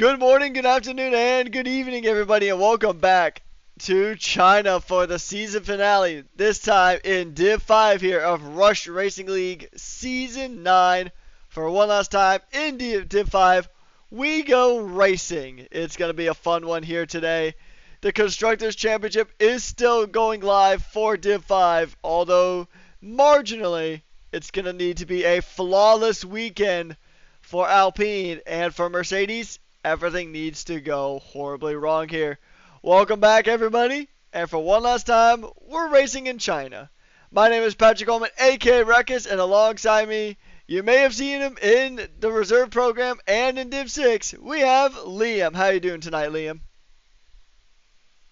Good morning, good afternoon, and good evening, everybody, and welcome back to China for the season finale. This time in Div 5 here of Rush Racing League Season 9. For one last time in Div 5, we go racing. It's going to be a fun one here today. The Constructors Championship is still going live for Div 5, although marginally it's going to need to be a flawless weekend for Alpine, and for Mercedes everything needs to go horribly wrong here. Welcome back, everybody, and for one last time, we're racing in China. My name is Patrick Coleman, aka Ruckus, and alongside me, you may have seen him in the reserve program and in Div 6, we have Liam. How you doing tonight, Liam?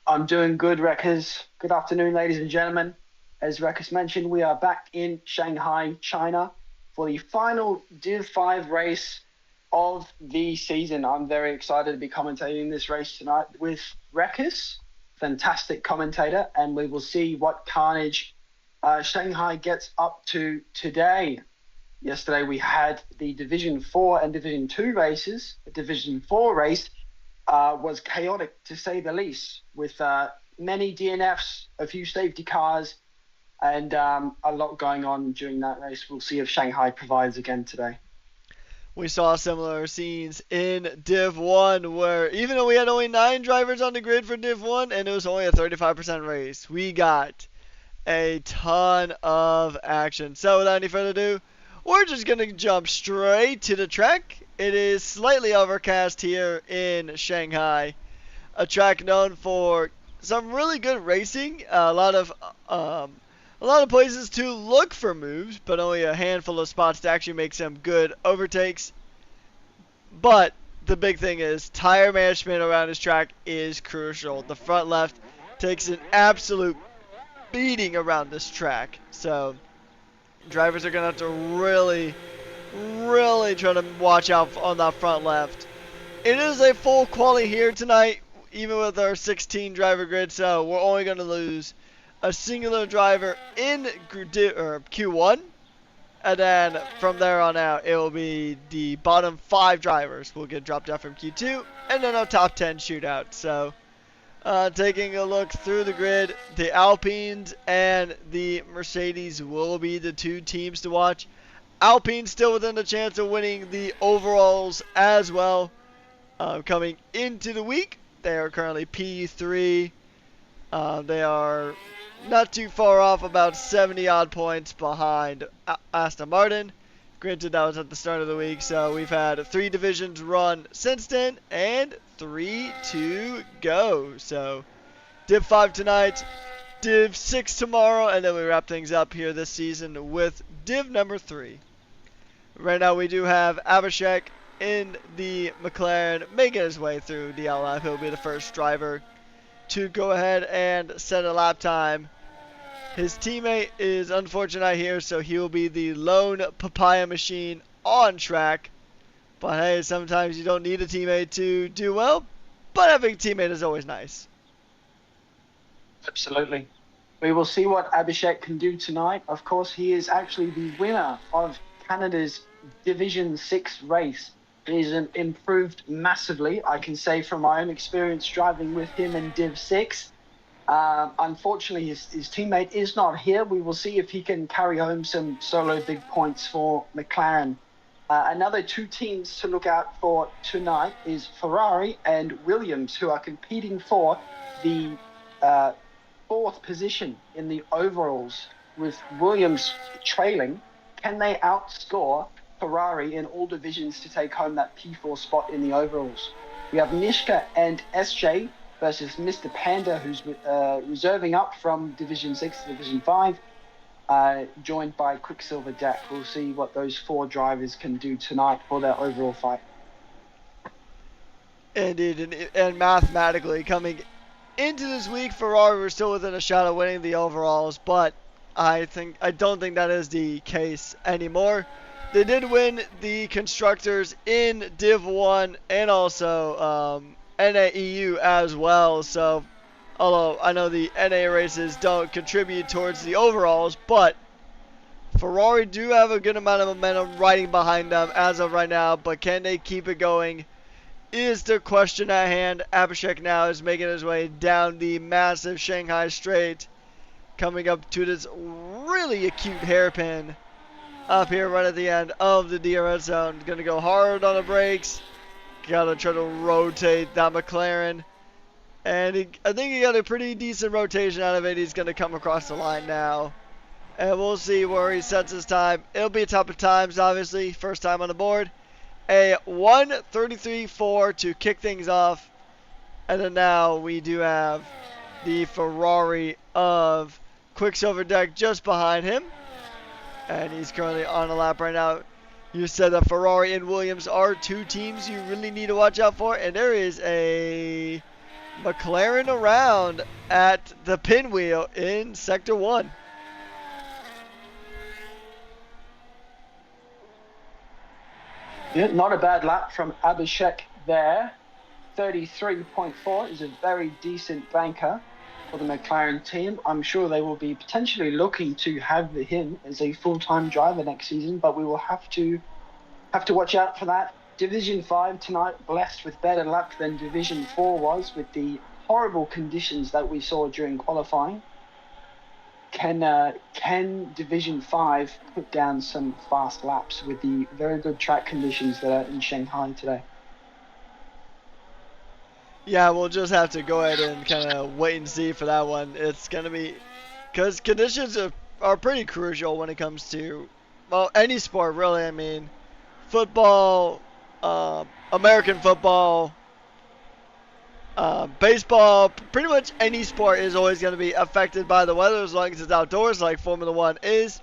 I'm doing good, Ruckus. Good afternoon, ladies and gentlemen. As Ruckus mentioned, we are back in Shanghai, China, for the final Div 5 race of the season. I'm very excited to be commentating this race tonight with Ruckus, fantastic commentator, and we will see what carnage Shanghai gets up to today. Yesterday we had the Division 4 and Division 2 races. The Division 4 race was chaotic, to say the least, with many DNFs, a few safety cars, and a lot going on during that race. We'll see if Shanghai provides again today. We saw similar scenes in Div 1 where even though we had only 9 drivers on the grid for Div 1 and it was only a 35% race, we got a ton of action. So without any further ado, we're just going to jump straight to the track. It is slightly overcast here in Shanghai, a track known for some really good racing, a lot of places to look for moves, but only a handful of spots to actually make some good overtakes. But the big thing is tire management around this track is crucial. The front left takes an absolute beating around this track. So drivers are going to have to really try to watch out on that front left. It is a full quali here tonight, even with our 16 driver grid, so we're only going to lose a singular driver in Q1, and then from there on out it will be the bottom 5 drivers will get dropped out from Q2, and then a top 10 shootout. So taking a look through the grid, the Alpines and the Mercedes will be the 2 teams to watch. Alpine still within the chance of winning the overalls as well. Coming into the week, they are currently P3. They are not too far off, about 70 odd points behind Aston Martin. Granted, that was at the start of the week, so we've had 3 divisions run since then and 3 to go. So Div 5 tonight, Div 6 tomorrow, and then we wrap things up here this season with Div number 3. Right now we do have Abhishek in the McLaren making his way through the outlap. He'll be the first driver to go ahead and set a lap time. His teammate is unfortunate here, so he will be the lone papaya machine on track. But hey, sometimes you don't need a teammate to do well, but having a teammate is always nice. Absolutely. We will see what Abhishek can do tonight. Of course, he is actually the winner of Canada's Division 6 race. He's improved massively, I can say from my own experience driving with him in Div 6. Unfortunately, his teammate is not here. We will see if he can carry home some solo big points for McLaren. Another 2 teams to look out for tonight is Ferrari and Williams, who are competing for the 4th position in the overalls, with Williams trailing. Can they outscore Ferrari in all divisions to take home that P4 spot in the overalls? We have Nishka and SJ versus Mr. Panda, who's reserving up from Division 6 to Division 5, joined by Quicksilver Dak. We'll see what those 4 drivers can do tonight for their overall fight. Indeed, and mathematically coming into this week, Ferrari were still within a shot of winning the overalls, but I don't think that is the case anymore. They did win the Constructors in Div 1 and also NAEU as well. So, although I know the NA races don't contribute towards the overalls, but Ferrari do have a good amount of momentum riding behind them as of right now. But can they keep it going is the question at hand. Abhishek now is making his way down the massive Shanghai Straight, coming up to this really acute hairpin up here right at the end of the DRS zone. Gonna go hard on the brakes. Gotta try to rotate that McLaren. And I think he got a pretty decent rotation out of it. He's gonna come across the line now. And we'll see where he sets his time. It'll be a top of times, obviously. First time on the board. A 1:33.4 to kick things off. And then now we do have the Ferrari of Quicksilver Deck just behind him. And he's currently on a lap right now. You said that Ferrari and Williams are two teams you really need to watch out for. And there is a McLaren around at the pinwheel in Sector 1. Yeah, not a bad lap from Abhishek there. 33.4 is a very decent banker for the McLaren team. I'm sure they will be potentially looking to have him as a full-time driver next season, but we will have to watch out for that. Division 5 tonight, blessed with better luck than Division 4 was, with the horrible conditions that we saw during qualifying. Can Division 5 put down some fast laps with the very good track conditions that are in Shanghai today? Yeah, we'll just have to go ahead and kind of wait and see for that one. It's going to be, because conditions are pretty crucial when it comes to, well, any sport really. I mean, football, American football, baseball, pretty much any sport is always going to be affected by the weather as long as it's outdoors, like Formula 1 is.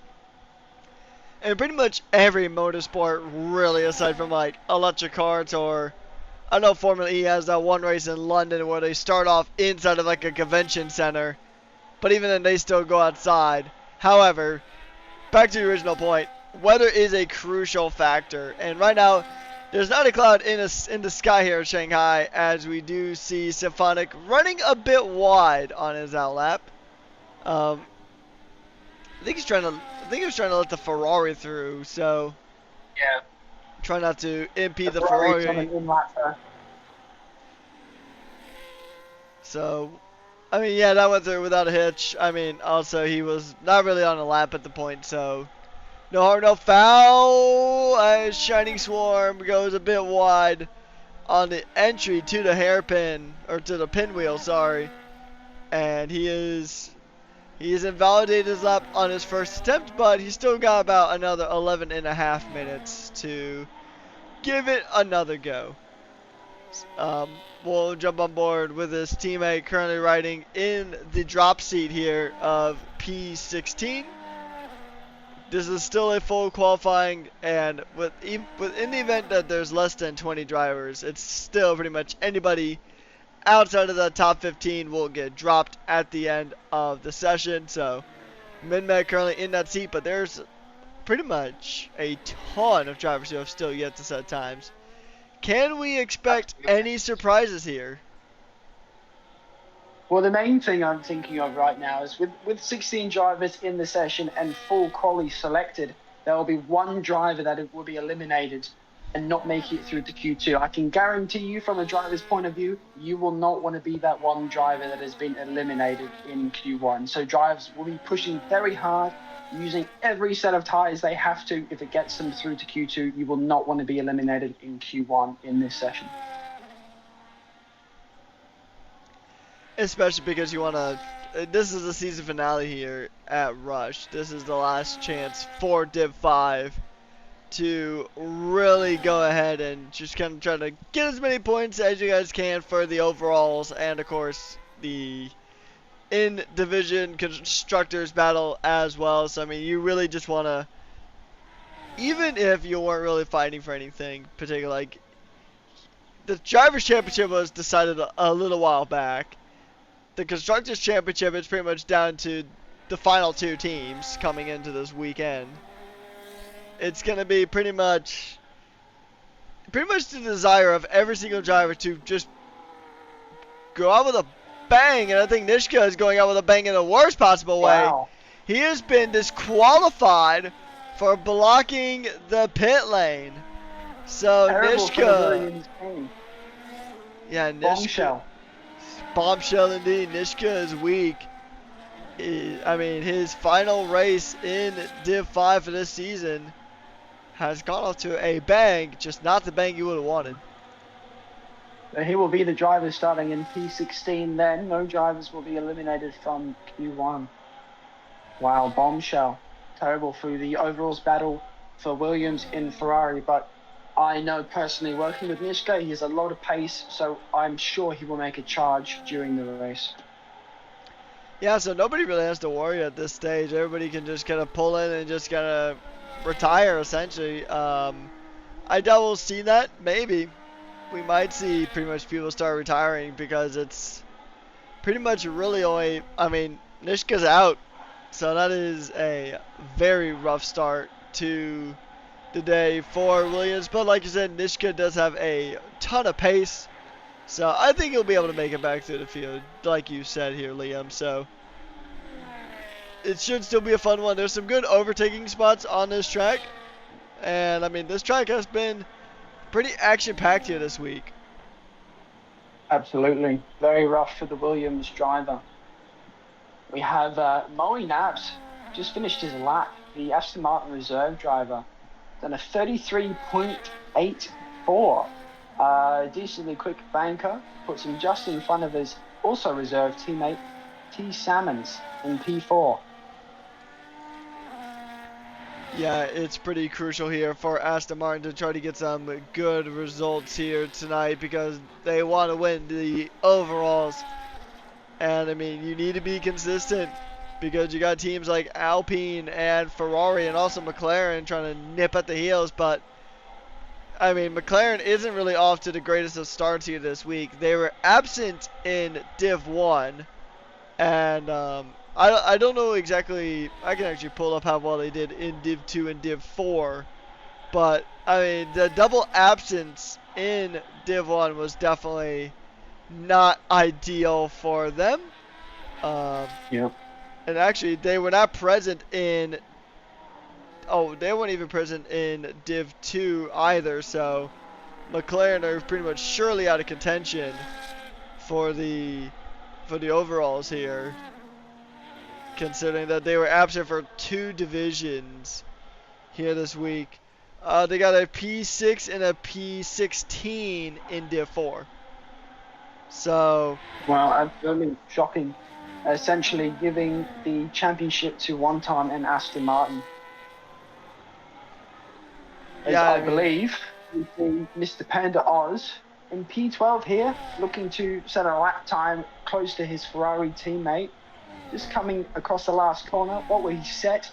And pretty much every motorsport, really, aside from like electric cars, or I know Formula E has that one race in London where they start off inside of like a convention center, but even then they still go outside. However, back to the original point, weather is a crucial factor, and right now there's not a cloud in the sky here in Shanghai, as we do see Symphonic running a bit wide on his outlap. I think he was trying to let the Ferrari through, so yeah, try not to impede the Ferrari. So, I mean, yeah, that went through without a hitch. I mean, also he was not really on a lap at the point, so no harm, no foul. As Shining Swarm goes a bit wide on the entry to the hairpin, or to the pinwheel, sorry. And he is invalidated his lap on his first attempt, but he's still got about another 11 and a half minutes to give it another go. We'll jump on board with his teammate currently riding in the drop seat here of P16. This is still a full qualifying, and in the event that there's less than 20 drivers, it's still pretty much anybody outside of the top 15 will get dropped at the end of the session. So Minmeg currently in that seat, but there's pretty much a ton of drivers who have still yet to set times. Can we expect any surprises here? Well, the main thing I'm thinking of right now is with 16 drivers in the session and full quali selected, there will be one driver that will be eliminated and not make it through to Q2. I can guarantee you, from a driver's point of view, you will not want to be that one driver that has been eliminated in Q1. So drivers will be pushing very hard, using every set of tires they have to. If it gets them through to Q2, you will not want to be eliminated in Q1 in this session. Especially because you want to, this is the season finale here at Rush. This is the last chance for Div 5 to really go ahead and just kind of try to get as many points as you guys can for the overalls, and of course the in-division constructors battle as well. So I mean, you really just want to, even if you weren't really fighting for anything particular, like the Drivers' Championship was decided a little while back. The Constructors' Championship is pretty much down to the final two teams coming into this weekend. It's going to be pretty much the desire of every single driver to just go out with a bang, and I think Nishka is going out with a bang in the worst possible way. Wow. He has been disqualified for blocking the pit lane. So Terrible Nishka, Yeah, Nishka. Bombshell. Bombshell indeed. Nishka is weak. I mean, his final race in Div 5 for this season has gone off to a bang, just not the bang you would have wanted. He will be the driver starting in P16 then. No drivers will be eliminated from Q1. Wow, bombshell. Terrible through the overalls battle for Williams in Ferrari, but I know personally working with Nishka, he has a lot of pace, so I'm sure he will make a charge during the race. Yeah, so nobody really has to worry at this stage. Everybody can just kind of pull in and just kind of retire, essentially. I doubt we'll see that. Maybe. We might see pretty much people start retiring because it's pretty much really only, I mean, Nishka's out. So that is a very rough start to the day for Williams. But like you said, Nishka does have a ton of pace. So I think he'll be able to make it back to the field, like you said here, Liam. So it should still be a fun one. There's some good overtaking spots on this track. And I mean, this track has been pretty action-packed here this week. Absolutely. Very rough for the Williams driver. We have Moe Naps just finished his lap. The Aston Martin reserve driver done a 33.84. Decently quick banker. Puts him just in front of his also reserve teammate T. Salmons in P4. Yeah, it's pretty crucial here for Aston Martin to try to get some good results here tonight because they want to win the overalls. And I mean, you need to be consistent because you got teams like Alpine and Ferrari and also McLaren trying to nip at the heels. But I mean, McLaren isn't really off to the greatest of starts here this week. They were absent in Div 1. And I don't know exactly. I can actually pull up how well they did in Div 2 and Div 4. But, I mean, the double absence in Div 1 was definitely not ideal for them. Yep. And actually, they were not present in. Oh, they weren't even present in Div 2 either. So, McLaren are pretty much surely out of contention for the overalls here, considering that they were absent for 2 divisions here this week. They got a P6 and a P16 in Div 4. So, Well, absolutely shocking. Essentially giving the championship to one time in Aston Martin. As yeah, I believe we see Mr. Panda Oz in P12 here, looking to set a lap time close to his Ferrari teammate. Just coming across the last corner, what will he set?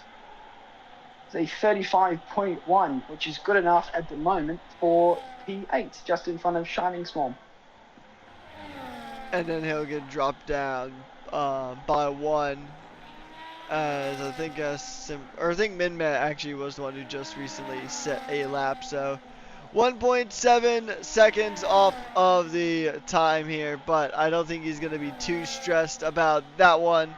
It's a 35.1, which is good enough at the moment for P8, just in front of Shining Swarm. And then he'll get dropped down by 1. As I think Minmat actually was the one who just recently set a lap. So 1.7 seconds off of the time here, but I don't think he's going to be too stressed about that one.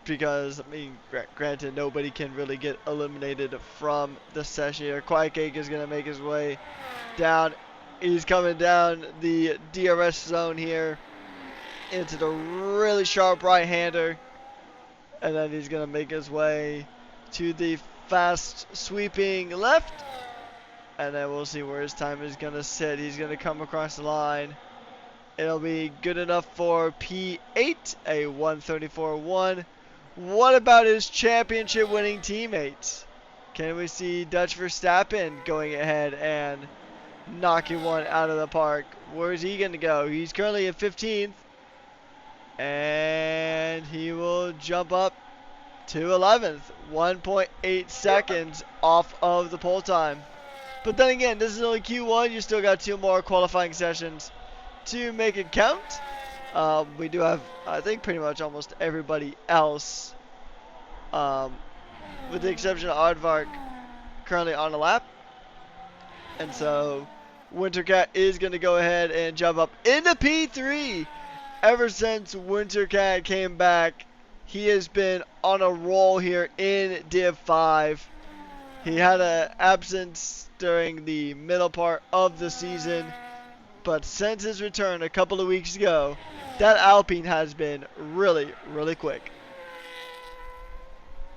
Because, I mean, granted, nobody can really get eliminated from the session here. Quiet Cake is going to make his way down. He's coming down the DRS zone here into the really sharp right-hander. And then he's going to make his way to the fast sweeping left. And then we'll see where his time is going to sit. He's going to come across the line. It'll be good enough for P8, a 134.1. What about his championship winning teammates? Can we see Dutch Verstappen going ahead and knocking one out of the park? Where's he going to go? He's currently at 15th. And he will jump up to 11th. 1.8 seconds off of the pole time. But then again, this is only Q1. You still got 2 more qualifying sessions to make it count. We do have, I think, pretty much almost everybody else, with the exception of Aardvark, currently on a lap. And so Wintercat is going to go ahead and jump up into P3. Ever since Wintercat came back, he has been on a roll here in Div 5. He had an absence during the middle part of the season. but since his return a couple of weeks ago, that Alpine has been really, really quick.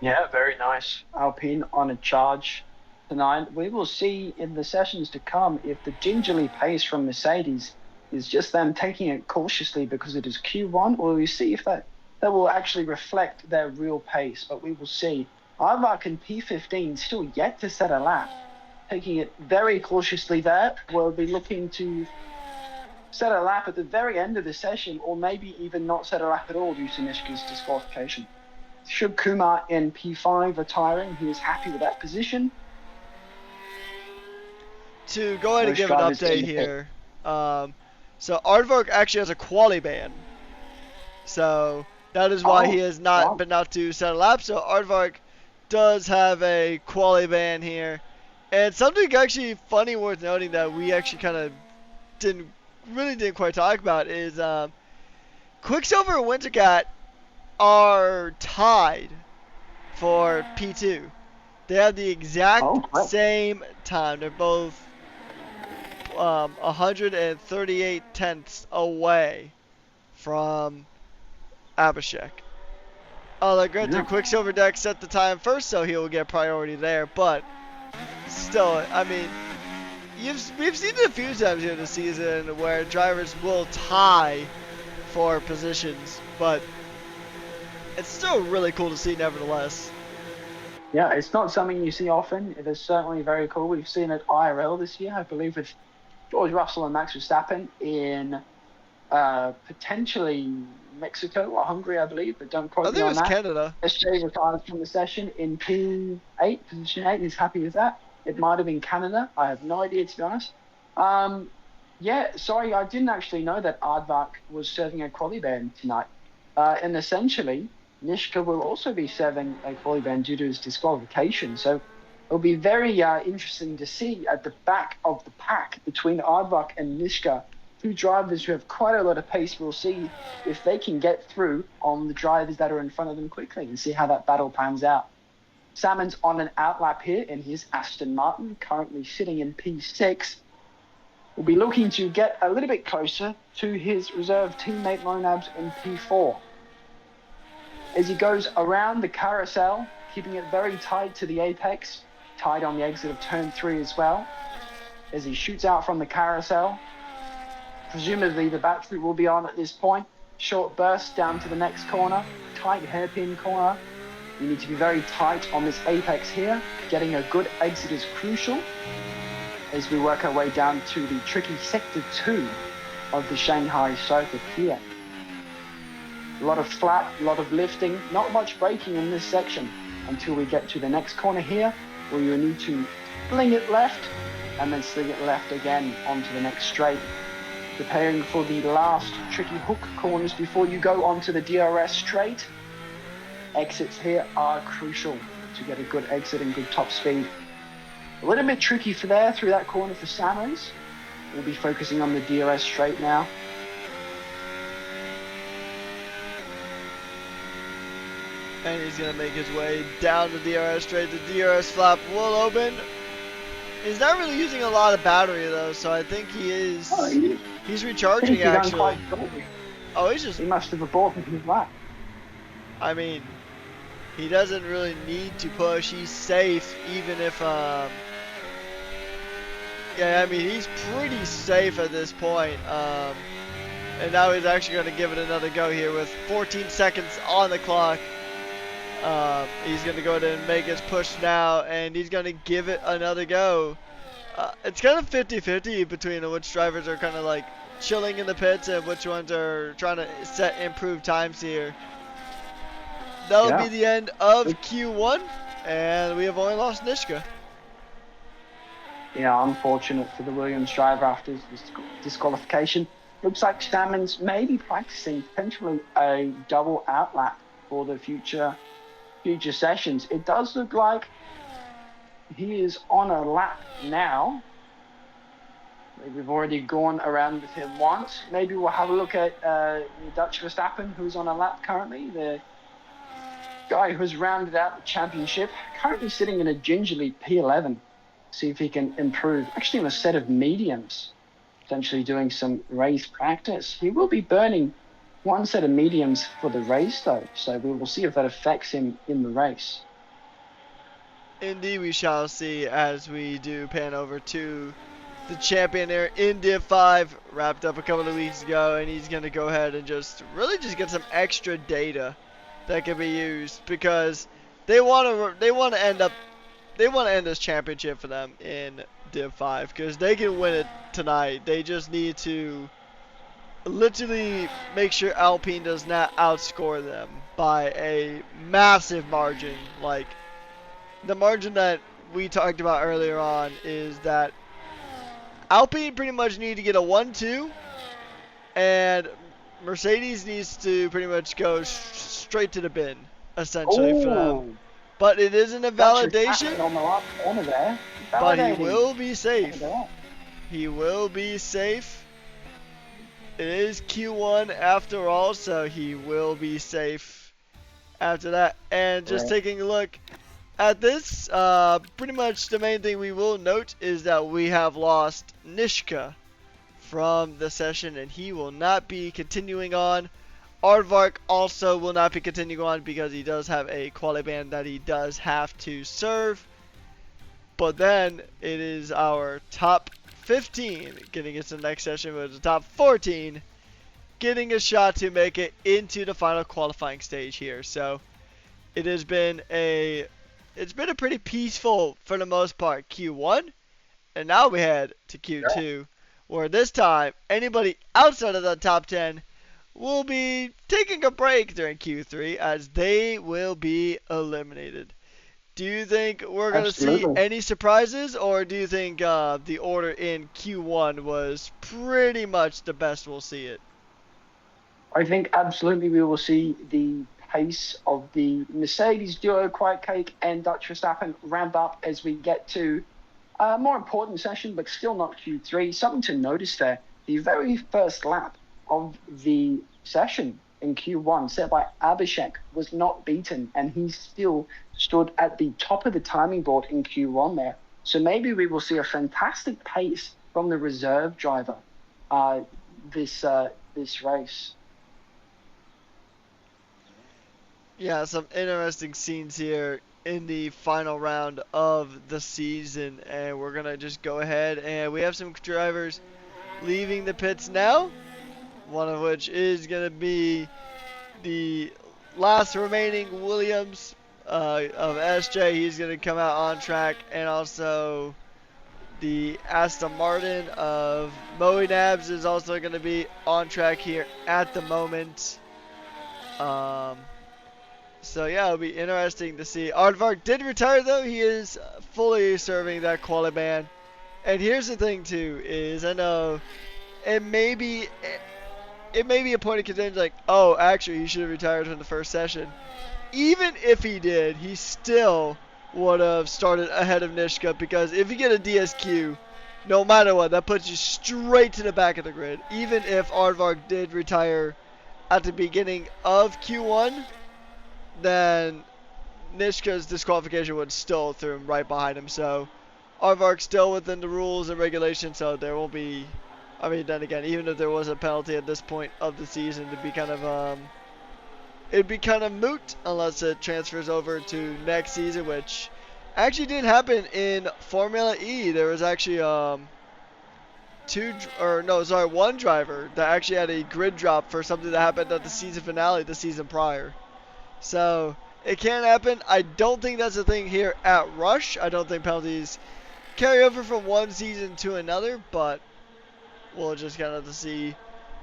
Yeah, very nice. Alpine on a charge tonight. We will see in the sessions to come if the gingerly pace from Mercedes is just them taking it cautiously because it is Q1, or we see if that will actually reflect their real pace. But we will see. Ivark in P15 still yet to set a lap, taking it very cautiously there. We'll be looking to set a lap at the very end of the session, or maybe even not set a lap at all due to Nishka's disqualification. Shub Kumar in P5 retiring. He is happy with that position. To go ahead and Most give an drivers update in the pit. here, so Aardvark actually has a quali ban, so that is why he has not been out to set a lap. So Aardvark does have a quali ban here, and something actually funny worth noting that we actually kind of didn't quite talk about is Quicksilver and Wintercat are tied for P2. They have the exact same time. They're both 138 tenths away from Abhishek. Granted, Quicksilver Deck set the time first, so he will get priority there. But still, I mean, we've seen it a few times here this season where drivers will tie for positions, but it's still really cool to see nevertheless. Yeah, it's not something you see often. It is certainly very cool. We've seen it IRL this year, I believe, with George Russell and Max Verstappen in potentially Mexico or Hungary, I believe, but don't quote me on that. Canada. SJ retired from the session in P8, position 8. He's happy with that. It might have been Canada. I have no idea, to be honest. Yeah, sorry, I didn't actually know that Aardvark was serving a quali ban tonight. And essentially, Nishka will also be serving a quali ban due to his disqualification. So it'll be very interesting to see at the back of the pack between Aardvark and Nishka, two drivers who have quite a lot of pace. We'll see if they can get through on the drivers that are in front of them quickly and see how that battle pans out. Salmon's on an outlap here in his Aston Martin, currently sitting in P6. We'll be looking to get a little bit closer to his reserve teammate Monabs in P4. As he goes around the carousel, keeping it very tight to the apex, tight on the exit of turn 3 as well. As he shoots out from the carousel, presumably the battery will be on at this point. Short burst down to the next corner, tight hairpin corner. You need to be very tight on this apex here. Getting a good exit is crucial as we work our way down to the tricky sector 2 of the Shanghai circuit here. A lot of flat, a lot of lifting, not much braking in this section until we get to the next corner here, where you need to fling it left and then sling it left again onto the next straight. Preparing for the last tricky hook corners before you go onto the DRS straight. Exits here are crucial to get a good exit and good top speed. A little bit tricky through that corner for Sammons. We'll be focusing on the DRS straight now. And he's going to make his way down the DRS straight. The DRS flap will open. He's not really using a lot of battery though, so I think he is. He's recharging actually. Oh, he must have aborted his lap. I mean, he doesn't really need to push. He's safe, even if yeah, I mean he's pretty safe at this point. And now he's actually going to give it another go here with 14 seconds on the clock. He's going to go ahead and make his push now, and he's going to give it another go. It's kind of 50-50 between which drivers are kind of like chilling in the pits and which ones are trying to set improved times here. That'll be the end of Q1, and we have only lost Nishka. Yeah, unfortunate for the Williams driver after his disqualification. Looks like Salmon's maybe practicing potentially a double outlap for the future sessions. It does look like he is on a lap now. We've already gone around with him once. Maybe we'll have a look at the Dutch Verstappen, who's on a lap currently. The guy who's rounded out the championship, currently sitting in a gingerly P11. See if he can improve. Actually in a set of mediums. potentially doing some race practice. He will be burning one set of mediums for the race, though, so we will see if that affects him in the race. Indeed, we shall see as we do pan over to the champion there in Div 5. Wrapped up a couple of weeks ago, and he's going to go ahead and just get some extra data that can be used because they want to end this championship for them in Div 5 because they can win it tonight. They just need to literally make sure Alpine does not outscore them by a massive margin. Like, the margin that we talked about earlier on is that Alpine pretty much need to get a 1-2, and Mercedes needs to pretty much go straight to the bin, essentially, for them. But it isn't a validation. On the last corner there. But he will be safe. He will be safe. It is Q1 after all, so he will be safe after that. And just taking a look at this, pretty much the main thing we will note is that we have lost Nishka from the session, and he will not be continuing on. Aardvark also will not be continuing on because he does have a quali ban that he does have to serve. But then it is our top 15 getting into the next session, with the top 14 getting a shot to make it into the final qualifying stage here. So it has been a pretty peaceful, for the most part, Q1, and now we head to Q2, where this time anybody outside of the top 10 will be taking a break during Q3 as they will be eliminated. Do you think we're going to see any surprises, or do you think the order in Q1 was pretty much the best we'll see it? I think absolutely we will see the pace of the Mercedes duo, Quiet Cake and Dutch Verstappen, ramp up as we get to a more important session, but still not Q3. Something to notice there, the very first lap of the session in Q1 set by Abhishek was not beaten, and he still stood at the top of the timing board in Q1 there. So maybe we will see a fantastic pace from the reserve driver this race. Yeah, some interesting scenes here in the final round of the season, and we're gonna just go ahead, and we have some drivers leaving the pits now, one of which is gonna be the last remaining Williams of SJ. He's gonna come out on track, and also the Aston Martin of Moe Nabs is also gonna be on track here at the moment. So yeah, it'll be interesting to see. Aardvark did retire though. He is fully serving that quali ban. And here's the thing too, is I know it may be a point of contention, like, oh, actually he should have retired from the first session. Even if he did, he still would have started ahead of Nishka, because if you get a DSQ, no matter what, that puts you straight to the back of the grid. Even if Aardvark did retire at the beginning of Q1, then Nishka's disqualification would still throw him right behind him. So Aardvark's still within the rules and regulations, so there will be, I mean, then again, even if there was a penalty at this point of the season, it'd be kind of moot unless it transfers over to next season, which actually did happen in Formula E. There was actually one driver that actually had a grid drop for something that happened at the season finale the season prior. So it can happen. I don't think that's a thing here at Rush. I don't think penalties carry over from one season to another, but we'll just kind of have to see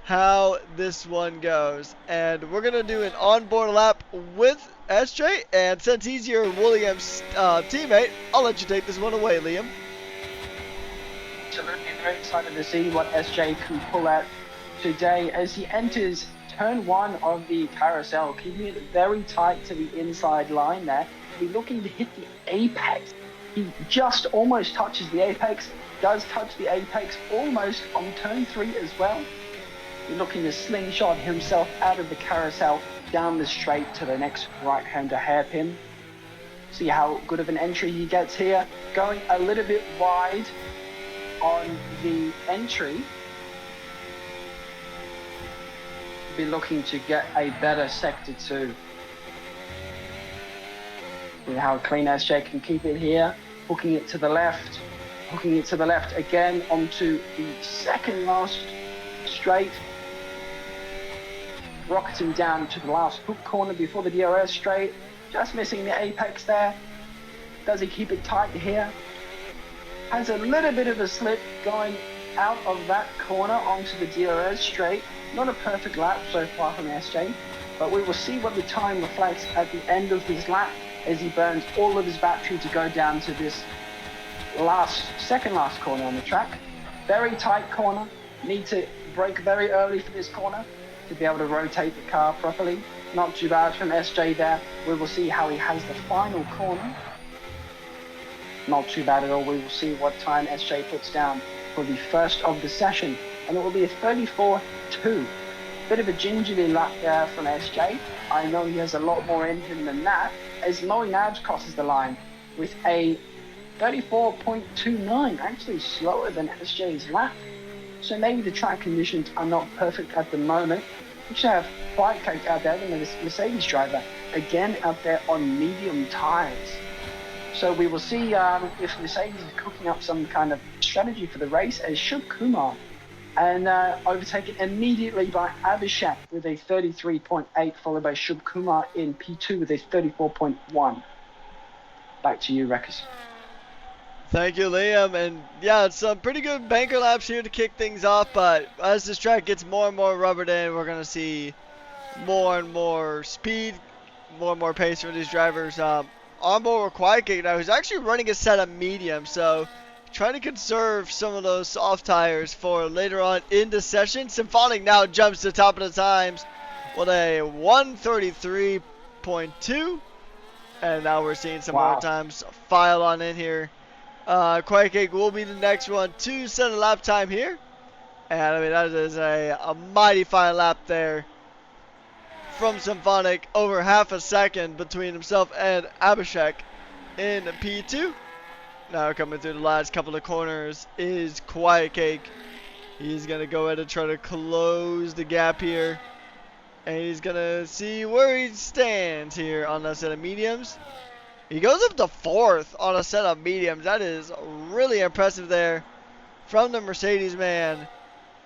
how this one goes. And we're going to do an onboard lap with SJ, and since he's your Williams teammate, I'll let you take this one away, Liam. Absolutely very excited to see what SJ can pull out today as he enters turn one of the carousel, keeping it very tight to the inside line there. He's looking to hit the apex. He just almost touches the apex, does touch the apex almost on turn 3 as well. He's looking to slingshot himself out of the carousel down the straight to the next right-hander hairpin. See how good of an entry he gets here. Going a little bit wide on the entry, be looking to get a better sector 2. See how clean SJ can keep it here, hooking it to the left again onto the second last straight, rocketing down to the last hook corner before the DRS straight, just missing the apex there. Does he keep it tight here? Has a little bit of a slip going out of that corner onto the DRS straight. Not a perfect lap so far from SJ, but we will see what the time reflects at the end of his lap as he burns all of his battery to go down to this second last corner on the track. Very tight corner. Need to brake very early for this corner to be able to rotate the car properly. Not too bad from SJ there. We will see how he has the final corner. Not too bad at all. We will see what time SJ puts down for the first of the session, and it will be a 34.2. Bit of a gingerly lap there from SJ. I know he has a lot more in him than that, as Moe Nabs crosses the line with a 34.29, actually slower than SJ's lap. So maybe the track conditions are not perfect at the moment. We should have Quiet Cake out there, the Mercedes driver, again out there on medium tyres. So we will see if Mercedes is cooking up some kind of strategy for the race, as should Kumar, and overtaken immediately by Abhishek with a 33.8, followed by Shub Kumar in P2 with a 34.1. Back to you, Rekkers. Thank you, Liam. And yeah, it's some pretty good banker laps here to kick things off, but as this track gets more and more rubbered in, we're going to see more and more speed, more and more pace for these drivers. Onboard with Quiet Cake now, who's actually running a set of medium, so trying to conserve some of those soft tires for later on in the session. Symphonic now jumps to the top of the times with a 133.2, and now we're seeing some more times file on in here. Quiet Cake will be the next one to set a lap time here, and I mean that is a mighty fine lap there from Symphonic, over half a second between himself and Abhishek in P2. Now coming through the last couple of corners is Quiet Cake. He's going to go ahead and try to close the gap here. And he's going to see where he stands here on that set of mediums. He goes up to 4th on a set of mediums. That is really impressive there from the Mercedes man.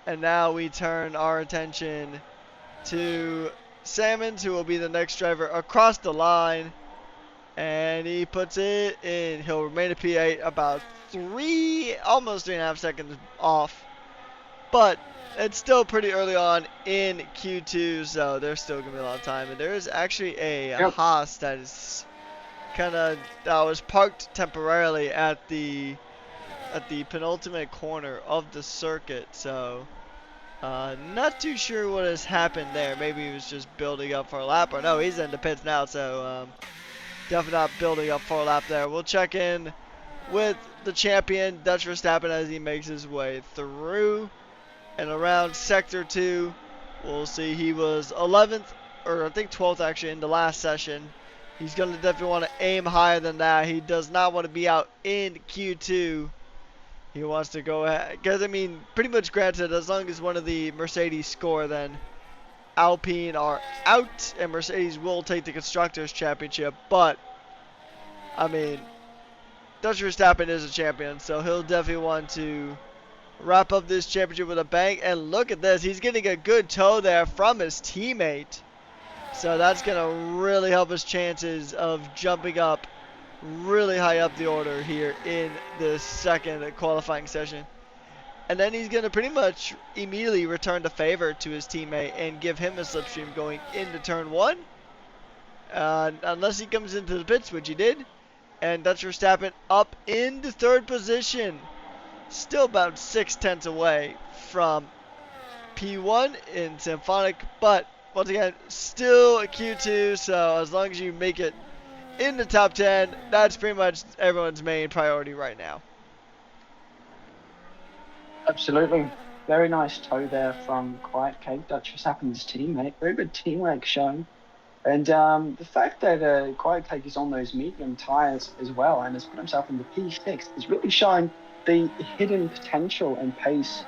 And now we turn our attention to Salmons, who will be the next driver across the line, and he puts it in. He'll remain at P8, about almost 3.5 seconds off, but it's still pretty early on in Q2, so there's still gonna be a lot of time. And there is actually a Haas that is that was parked temporarily at the penultimate corner of the circuit, so not too sure what has happened there. Maybe he was just building up for a lap, or no, he's in the pits now, so definitely not building up for a lap there. We'll check in with the champion, Dutch Verstappen, as he makes his way through. And around Sector 2, we'll see he was 11th, or I think 12th actually, in the last session. He's going to definitely want to aim higher than that. He does not want to be out in Q2. He wants to go ahead, because I mean, pretty much granted, as long as one of the Mercedes score, then Alpine are out, and Mercedes will take the Constructors' Championship. But, I mean, Dutch Verstappen is a champion, so he'll definitely want to wrap up this championship with a bang. And look at this, he's getting a good tow there from his teammate. So that's going to really help his chances of jumping up really high up the order here in the second qualifying session. And then he's going to pretty much immediately return the favor to his teammate and give him a slipstream going into turn 1. Unless he comes into the pits, which he did. And Dutch Verstappen up into 3rd position. Still about 6/10 away from P1 in Symphonic. But once again, still a Q2. So as long as you make it in the top 10, that's pretty much everyone's main priority right now. Absolutely. Very nice tow there from Quiet Cake, Dutch Verstappen's teammate. Very good teamwork shown. And the fact that Quiet Cake is on those medium tyres as well and has put himself in the P6 is really showing the hidden potential and pace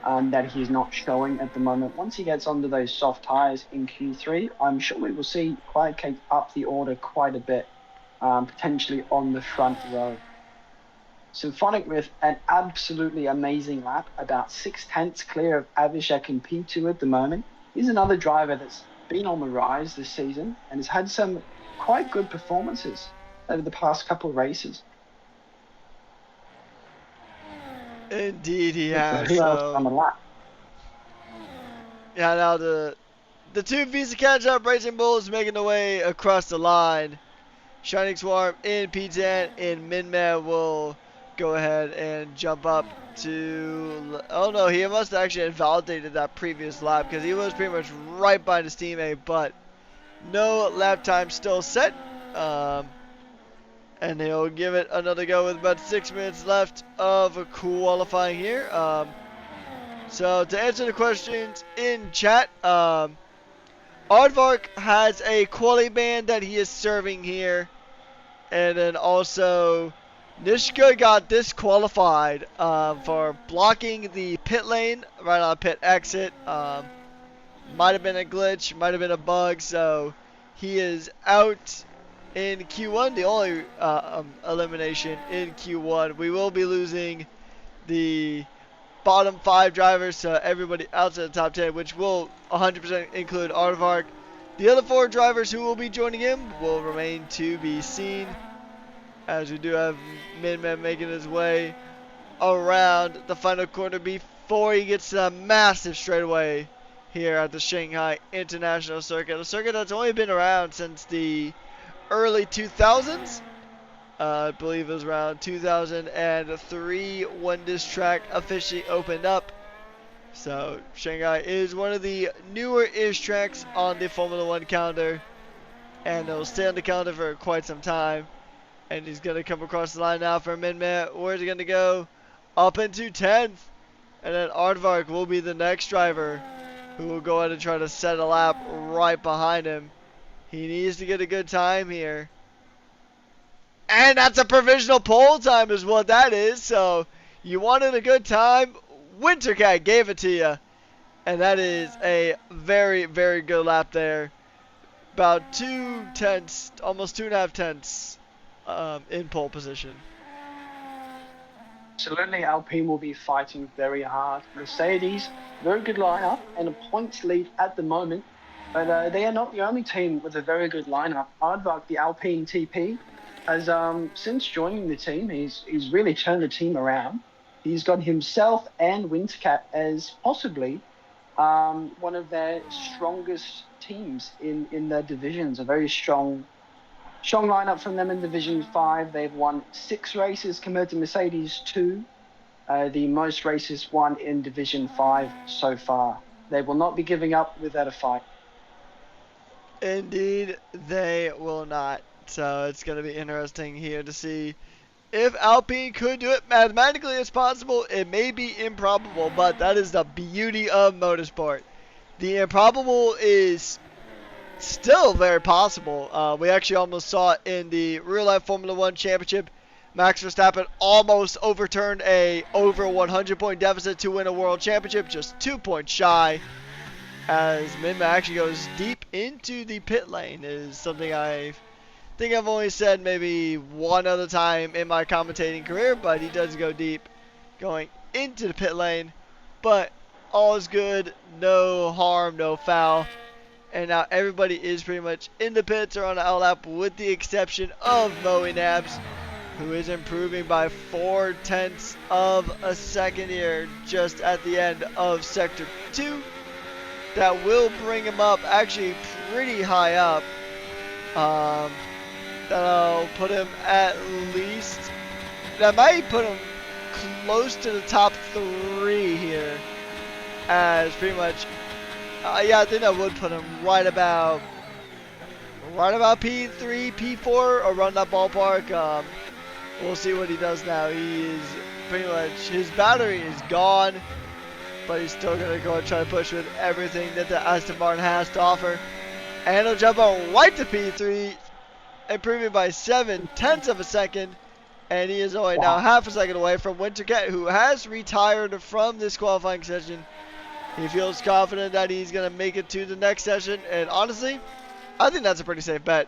that he's not showing at the moment. Once he gets onto those soft tyres in Q3, I'm sure we will see Quiet Cake up the order quite a bit, potentially on the front row. Symphonic with an absolutely amazing lap, about 6/10 clear of Abhishek in P2 at the moment. He's another driver that's been on the rise this season and has had some quite good performances over the past couple of races. Indeed, he has. Who else on the lap? Yeah, now the two Visa Catch-Up Racing Bulls making their way across the line. Shining Swarm in P10, and Minman will go ahead and jump up to... Oh no, he must have actually invalidated that previous lap because he was pretty much right by his teammate, but no lap time still set. And he'll give it another go with about 6 minutes left of qualifying here. So to answer the questions in chat, Aardvark has a quality ban that he is serving here. And then also, Nishka got disqualified for blocking the pit lane right on pit exit. Might have been a glitch, might have been a bug, so he is out in Q1, the only elimination in Q1. We will be losing the bottom 5 drivers to everybody outside the top 10, which will 100% include Aardvark. The other 4 drivers who will be joining him will remain to be seen, as we do have Minman making his way around the final corner before he gets to a massive straightaway here at the Shanghai International Circuit, a circuit that's only been around since the early 2000s. I believe it was around 2003 when this track officially opened up. So Shanghai is one of the newer-ish tracks on the Formula One calendar, and it'll stay on the calendar for quite some time. And he's going to come across the line now for Minman. Where's he going to go? Up into 10th. And then Aardvark will be the next driver who will go ahead and try to set a lap right behind him. He needs to get a good time here. And that's a provisional pole time is what that is. So you wanted a good time. Wintercat gave it to you. And that is a very, very good lap there. About 2 tenths, almost 2.5 tenths in pole position. Absolutely, Alpine will be fighting very hard. Mercedes, very good lineup and a points lead at the moment. But they are not the only team with a very good lineup. Aardvark, the Alpine TP, has since joining the team, he's really turned the team around. He's got himself and Wintercat as possibly one of their strongest teams in their divisions. A very strong lineup from them in Division 5. They've won 6 races compared to Mercedes 2. The most races won in Division 5 so far. They will not be giving up without a fight. Indeed, they will not. So it's going to be interesting here to see if Alpine could do it. Mathematically, it's possible. It may be improbable, but that is the beauty of motorsport. The improbable is still very possible. We actually almost saw it in the real-life Formula One Championship. Max Verstappen almost overturned a over 100-point deficit to win a world championship, just 2 points shy. As Minma actually goes deep into the pit lane is something I think I've only said maybe one other time in my commentating career, but he does go deep going into the pit lane. But all is good, no harm, no foul. And now everybody is pretty much in the pits or on the outlap with the exception of Moe Nabs, who is improving by 4 tenths of a second here just at the end of Sector 2. That will bring him up actually pretty high up. That'll put him at least, that might put him close to the top 3 here. As pretty much, yeah, I think that would put him right about P3, P4, around that ballpark. We'll see what he does now. He is pretty much, his battery is gone, but he's still going to go and try to push with everything that the Aston Martin has to offer. And he'll jump out right to P3, improving by 7 tenths of a second. And he is only now Wow. half a second away from Wintercat, who has retired from this qualifying session. He feels confident that he's going to make it to the next session. And honestly, I think that's a pretty safe bet.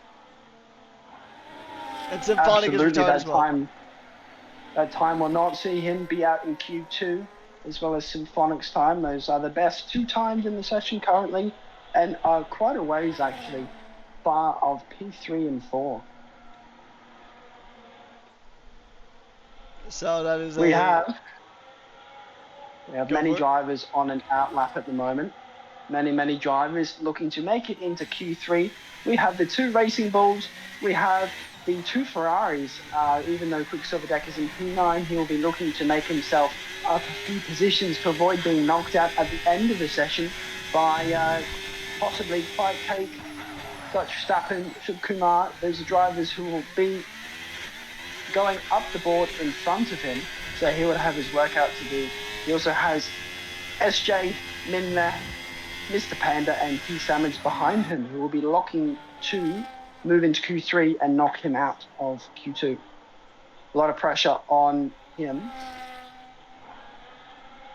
And Symphonic is Absolutely, retired as well. That time will not see him be out in Q2, as well as Symphonic's time. Those are the best 2 times in the session currently, and are quite a ways actually far of P3 and 4. So that is We have many for it. drivers on an out lap at the moment. Many drivers looking to make it into Q3. We have the 2 Racing Bulls. We have the 2 Ferraris. Even though Quicksilver Deck is in P9, he'll be looking to make himself up a few positions to avoid being knocked out at the end of the session by possibly Fight Cake, Dutch Verstappen, Shub Kumar. Those are drivers who will be going up the board in front of him, so he would have his workout to do. He also has SJ, Minna, Mr. Panda, and T. Salmons behind him, who will be locking to move into Q3 and knock him out of Q2. A lot of pressure on him.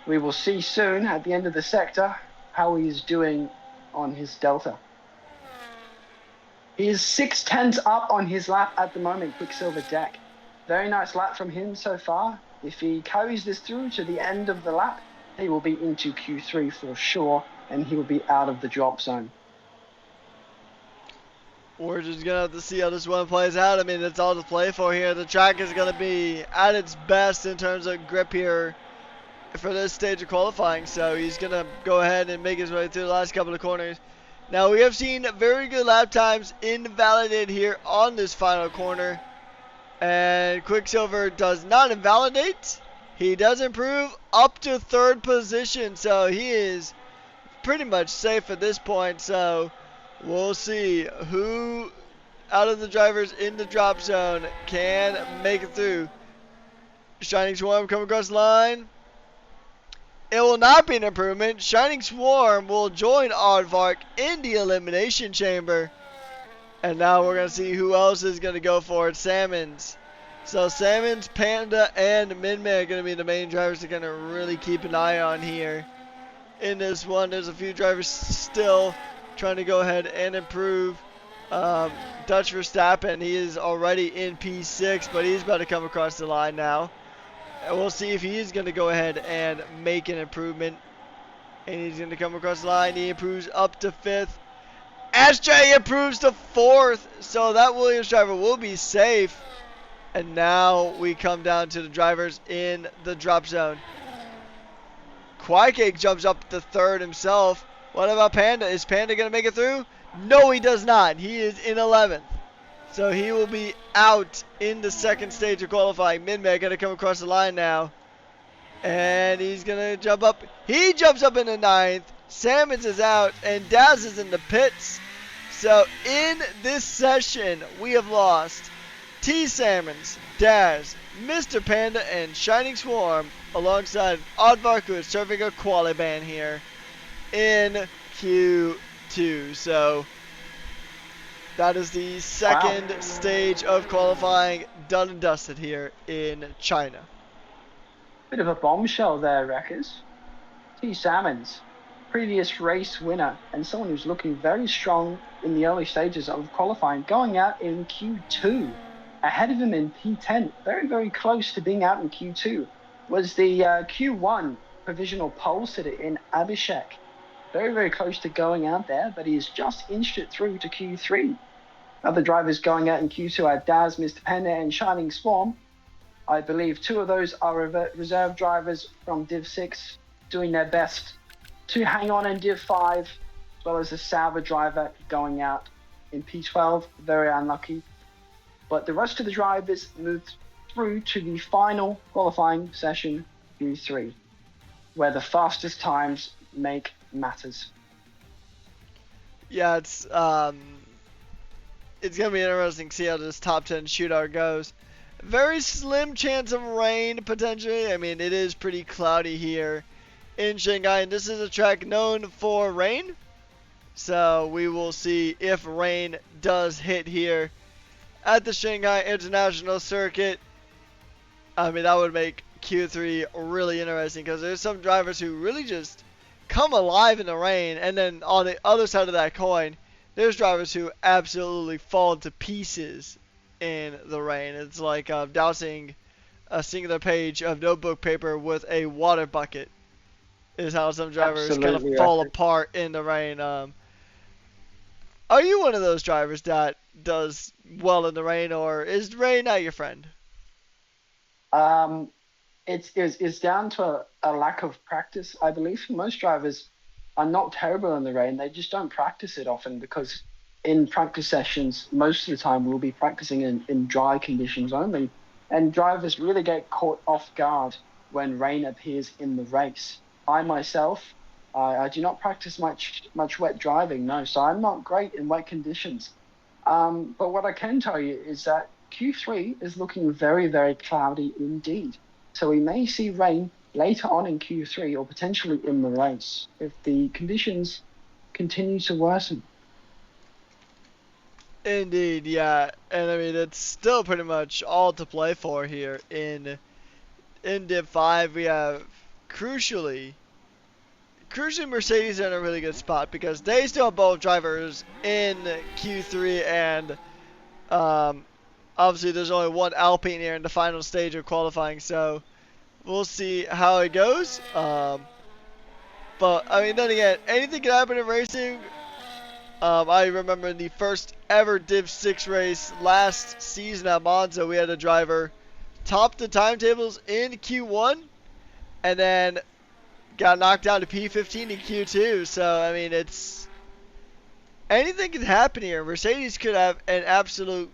We will see soon at the end of the sector how he is doing on his Delta. He is 6/10 up on his lap at the moment, Quicksilver Deck. Very nice lap from him so far. If he carries this through to the end of the lap, he will be into Q3 for sure, and he will be out of the drop zone. We're just going to have to see how this one plays out. I mean, it's all to play for here. The track is going to be at its best in terms of grip here for this stage of qualifying. So he's going to go ahead and make his way through the last couple of corners. Now, we have seen very good lap times invalidated here on this final corner. And Quicksilver does not invalidate. He does improve up to 3rd position. So he is pretty much safe at this point. So we'll see who out of the drivers in the drop zone can make it through. Shining Swarm coming across the line. It will not be an improvement. Shining Swarm will join Aardvark in the elimination chamber. And now we're going to see who else is going to go for it. Salmons. So Salmons, Panda, and Minmay are going to be the main drivers they're going to really keep an eye on here. In this one, there's a few drivers still trying to go ahead and improve. Dutch Verstappen, he is already in P6, but he's about to come across the line now. And we'll see if he is going to go ahead and make an improvement. And he's going to come across the line. He improves up to 5th. SJ improves to 4th, so that Williams driver will be safe. And now we come down to the drivers in the drop zone. Quackcake jumps up to 3rd himself. What about Panda? Is Panda going to make it through? No, he does not. He is in 11th. So he will be out in the 2nd stage of qualifying. Minmay going to come across the line now. And he's going to jump up. He jumps up in the 9th. Salmons is out. And Daz is in the pits. So in this session, we have lost T. Salmons, Daz, Mr. Panda, and Shining Swarm alongside Aardvark, who is serving a quali ban here in Q2. So that is the 2nd stage of qualifying done and dusted here in China. Bit of a bombshell there, Wreckers. T. Salmons, previous race winner, and someone who's looking very strong in the early stages of qualifying, going out in Q2. Ahead of him in P10, very close to being out in Q2, was the Q1 provisional pole sitter in Abhishek. Very close to going out there, but he has just inched it through to Q3. Other drivers going out in Q2 are Daz, Mr. Panda, and Shining Swarm. I believe 2 of those are reserve drivers from Div 6 doing their best to hang on in Div 5, as well as a Sauber driver going out in P12, very unlucky. But the rest of the drivers moved through to the final qualifying session, Q3, where the fastest times make matters. Yeah, it's going to be interesting to see how this top 10 shootout goes. Very slim chance of rain, potentially. I mean, it is pretty cloudy here in Shanghai, and this is a track known for rain. So we will see if rain does hit here at the Shanghai International Circuit. I mean, that would make Q3 really interesting because there's some drivers who really just come alive in the rain, and then on the other side of that coin, there's drivers who absolutely fall to pieces in the rain. It's like dousing a singular page of notebook paper with a water bucket is how some drivers kind of Absolutely, I fall think. apart in the rain. Are you one of those drivers that does well in the rain, or is rain not your friend? Um, it's down to a lack of practice, I believe. Most drivers are not terrible in the rain. They just don't practice it often because in practice sessions, most of the time we'll be practicing in dry conditions only. And drivers really get caught off guard when rain appears in the race. I myself, I do not practice much wet driving, no, so I'm not great in wet conditions. But what I can tell you is that Q3 is looking very, very cloudy indeed. So we may see rain later on in Q3 or potentially in the race if the conditions continue to worsen. Indeed, yeah, and I mean it's still pretty much all to play for here in Div 5. We have crucially Mercedes are in a really good spot because they still have both drivers in Q3, and um, obviously there's only one Alpine here in the final stage of qualifying, so we'll see how it goes. But I mean, then again, anything can happen in racing. I remember in the first ever Div 6 race last season at Monza, we had a driver top the timetables in Q1 and then got knocked down to P15 in Q2. So, I mean, it's anything can happen here. Mercedes could have an absolute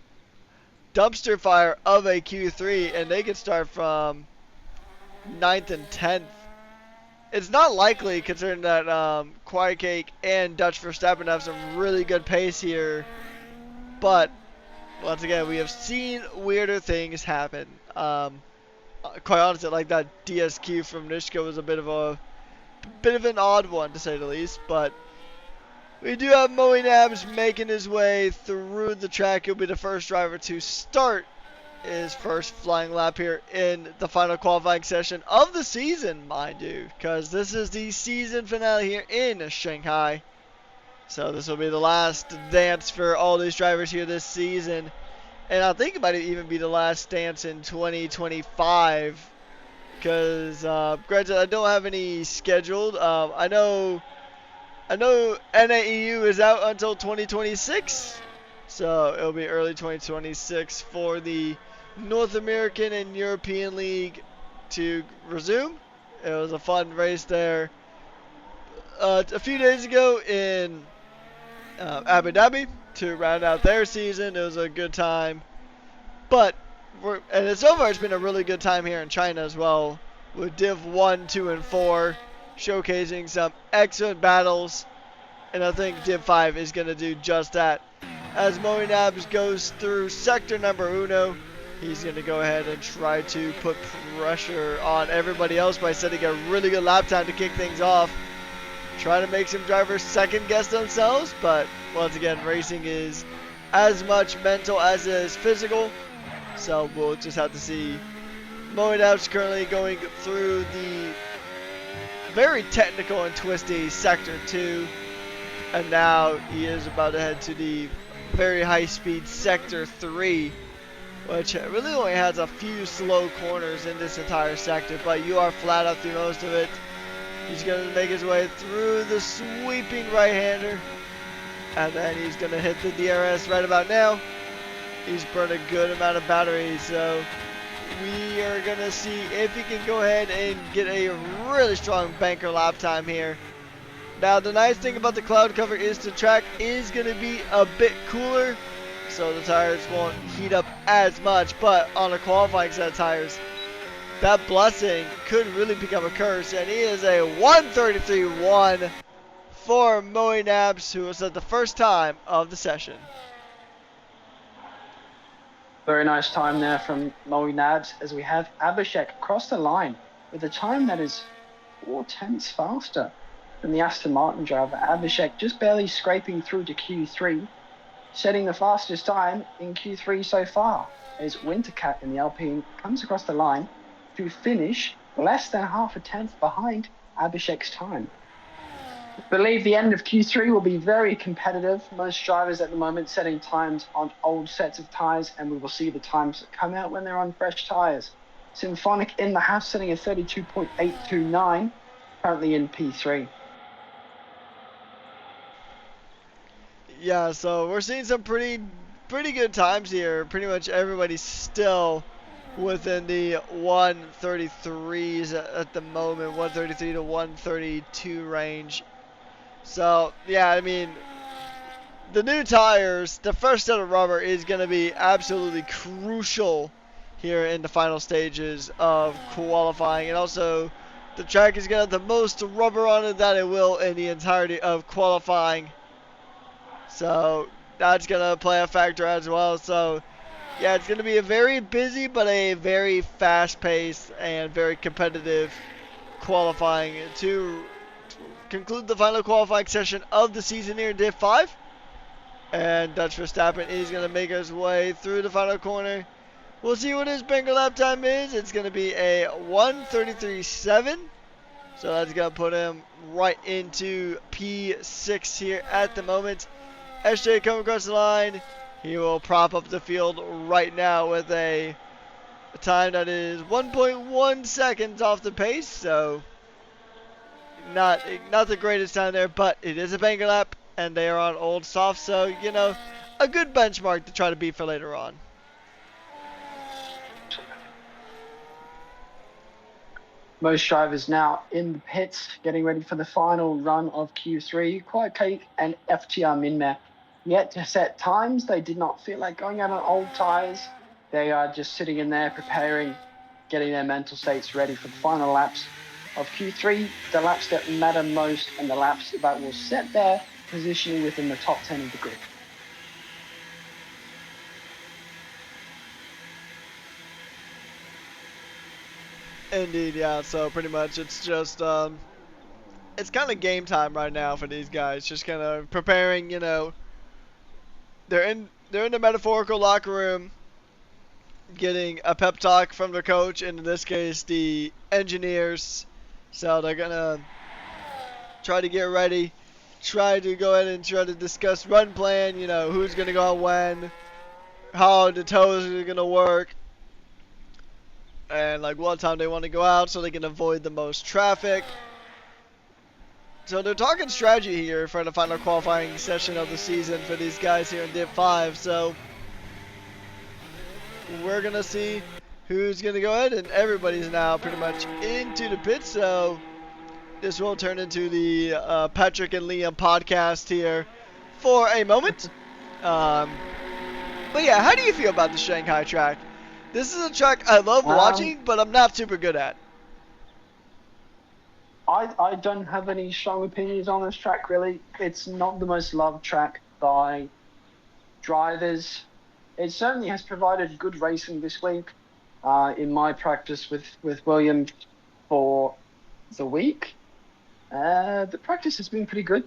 dumpster fire of a Q3, and they could start from ninth and 10th. It's not likely considering that Quiet Cake and Dutch Verstappen have some really good pace here. But once again, we have seen weirder things happen. Quite honestly, like that DSQ from Nishka was a bit of an odd one to say the least. But we do have Moe Nabs making his way through the track. He'll be the first driver to start his first flying lap here in the final qualifying session of the season, mind you, because this is the season finale here in Shanghai. So this will be the last dance for all these drivers here this season. And I think it might even be the last dance in 2025. Because, granted, I don't have any scheduled. I know NAEU is out until 2026. So it'll be early 2026 for the North American and European League to resume. It was a fun race there a few days ago in Abu Dhabi to round out their season. It was a good time. But, so far it's been a really good time here in China as well, with Div 1, 2, and 4 showcasing some excellent battles. And I think Div 5 is going to do just that. As Moe Nabs goes through sector number uno, he's going to go ahead and try to put pressure on everybody else by setting a really good lap time to kick things off. Try to make some drivers second guess themselves, but once again, racing is as much mental as it is physical. So we'll just have to see. Moe Nabs currently going through the very technical and twisty Sector 2. And now he is about to head to the very high speed Sector 3, which really only has a few slow corners in this entire sector, but you are flat out through most of it. He's going to make his way through the sweeping right-hander, and then he's going to hit the DRS right about now. He's burned a good amount of battery, so we are going to see if he can go ahead and get a really strong banker lap time here. Now, the nice thing about the cloud cover is the track is going to be a bit cooler, so the tires won't heat up as much, but on a qualifying set of tires, that blessing could really become a curse, and he is a 133.1 for Moe Nabs, who was at the first time of the session. Very nice time there from Moe Nabs as we have Abhishek across the line with a time that is 4/10 faster than the Aston Martin driver. Abhishek just barely scraping through to Q3. setting the fastest time in Q3 so far, as Wintercat in the Alpine comes across the line to finish less than half a tenth behind Abhishek's time. I believe the end of Q3 will be very competitive. Most drivers at the moment setting times on old sets of tyres, and we will see the times that come out when they're on fresh tyres. Symphonic in the half setting a 32.829, currently in P3. Yeah, so we're seeing some pretty good times here. Pretty much everybody's still within the 133s at the moment, 133 to 132 range. So, yeah, I mean, the new tires, the first set of rubber is going to be absolutely crucial here in the final stages of qualifying. And also, the track is going to have the most rubber on it that it will in the entirety of qualifying. So, that's going to play a factor as well. So, yeah, it's going to be a very busy but a very fast-paced and very competitive qualifying to conclude the final qualifying session of the season here in Div 5. And Dutch Verstappen is going to make his way through the final corner. We'll see what his Bengal lap time is. It's going to be a 1:33.7. So that's going to put him right into P6 here at the moment. SJ coming across the line. He will prop up the field right now with a time that is 1.1 seconds off the pace. So not the greatest time there, but it is a Bengal lap. And they are on old soft, so, you know, a good benchmark to try to beat for later on. Most drivers now in the pits, getting ready for the final run of Q3. Quiet Cake and FTR Minmap yet to set times. They did not feel like going out on old tyres. They are just sitting in there preparing, getting their mental states ready for the final laps of Q3, the laps that matter most and the laps that will set their positioning within the top 10 of the grid. Indeed, yeah. So pretty much it's just it's kind of game time right now for these guys. Just kind of preparing. You know, they're in the metaphorical locker room, getting a pep talk from their coach, and in this case, the engineers. So they're gonna try to get ready, try to go ahead and try to discuss run plan. You know, who's gonna go out when, how the toes are gonna work, and like what time they want to go out so they can avoid the most traffic. So they're talking strategy here for the final qualifying session of the season for these guys here in Div 5. So we're going to see who's going to go ahead, and everybody's now pretty much into the pit. So this will turn into the Patrick and Liam podcast here for a moment. But yeah, how do you feel about the Shanghai track? This is a track I love watching, but I'm not super good at. I don't have any strong opinions on this track, really. It's not the most loved track by drivers. It certainly has provided good racing this week in my practice with Williams for the week. The practice has been pretty good.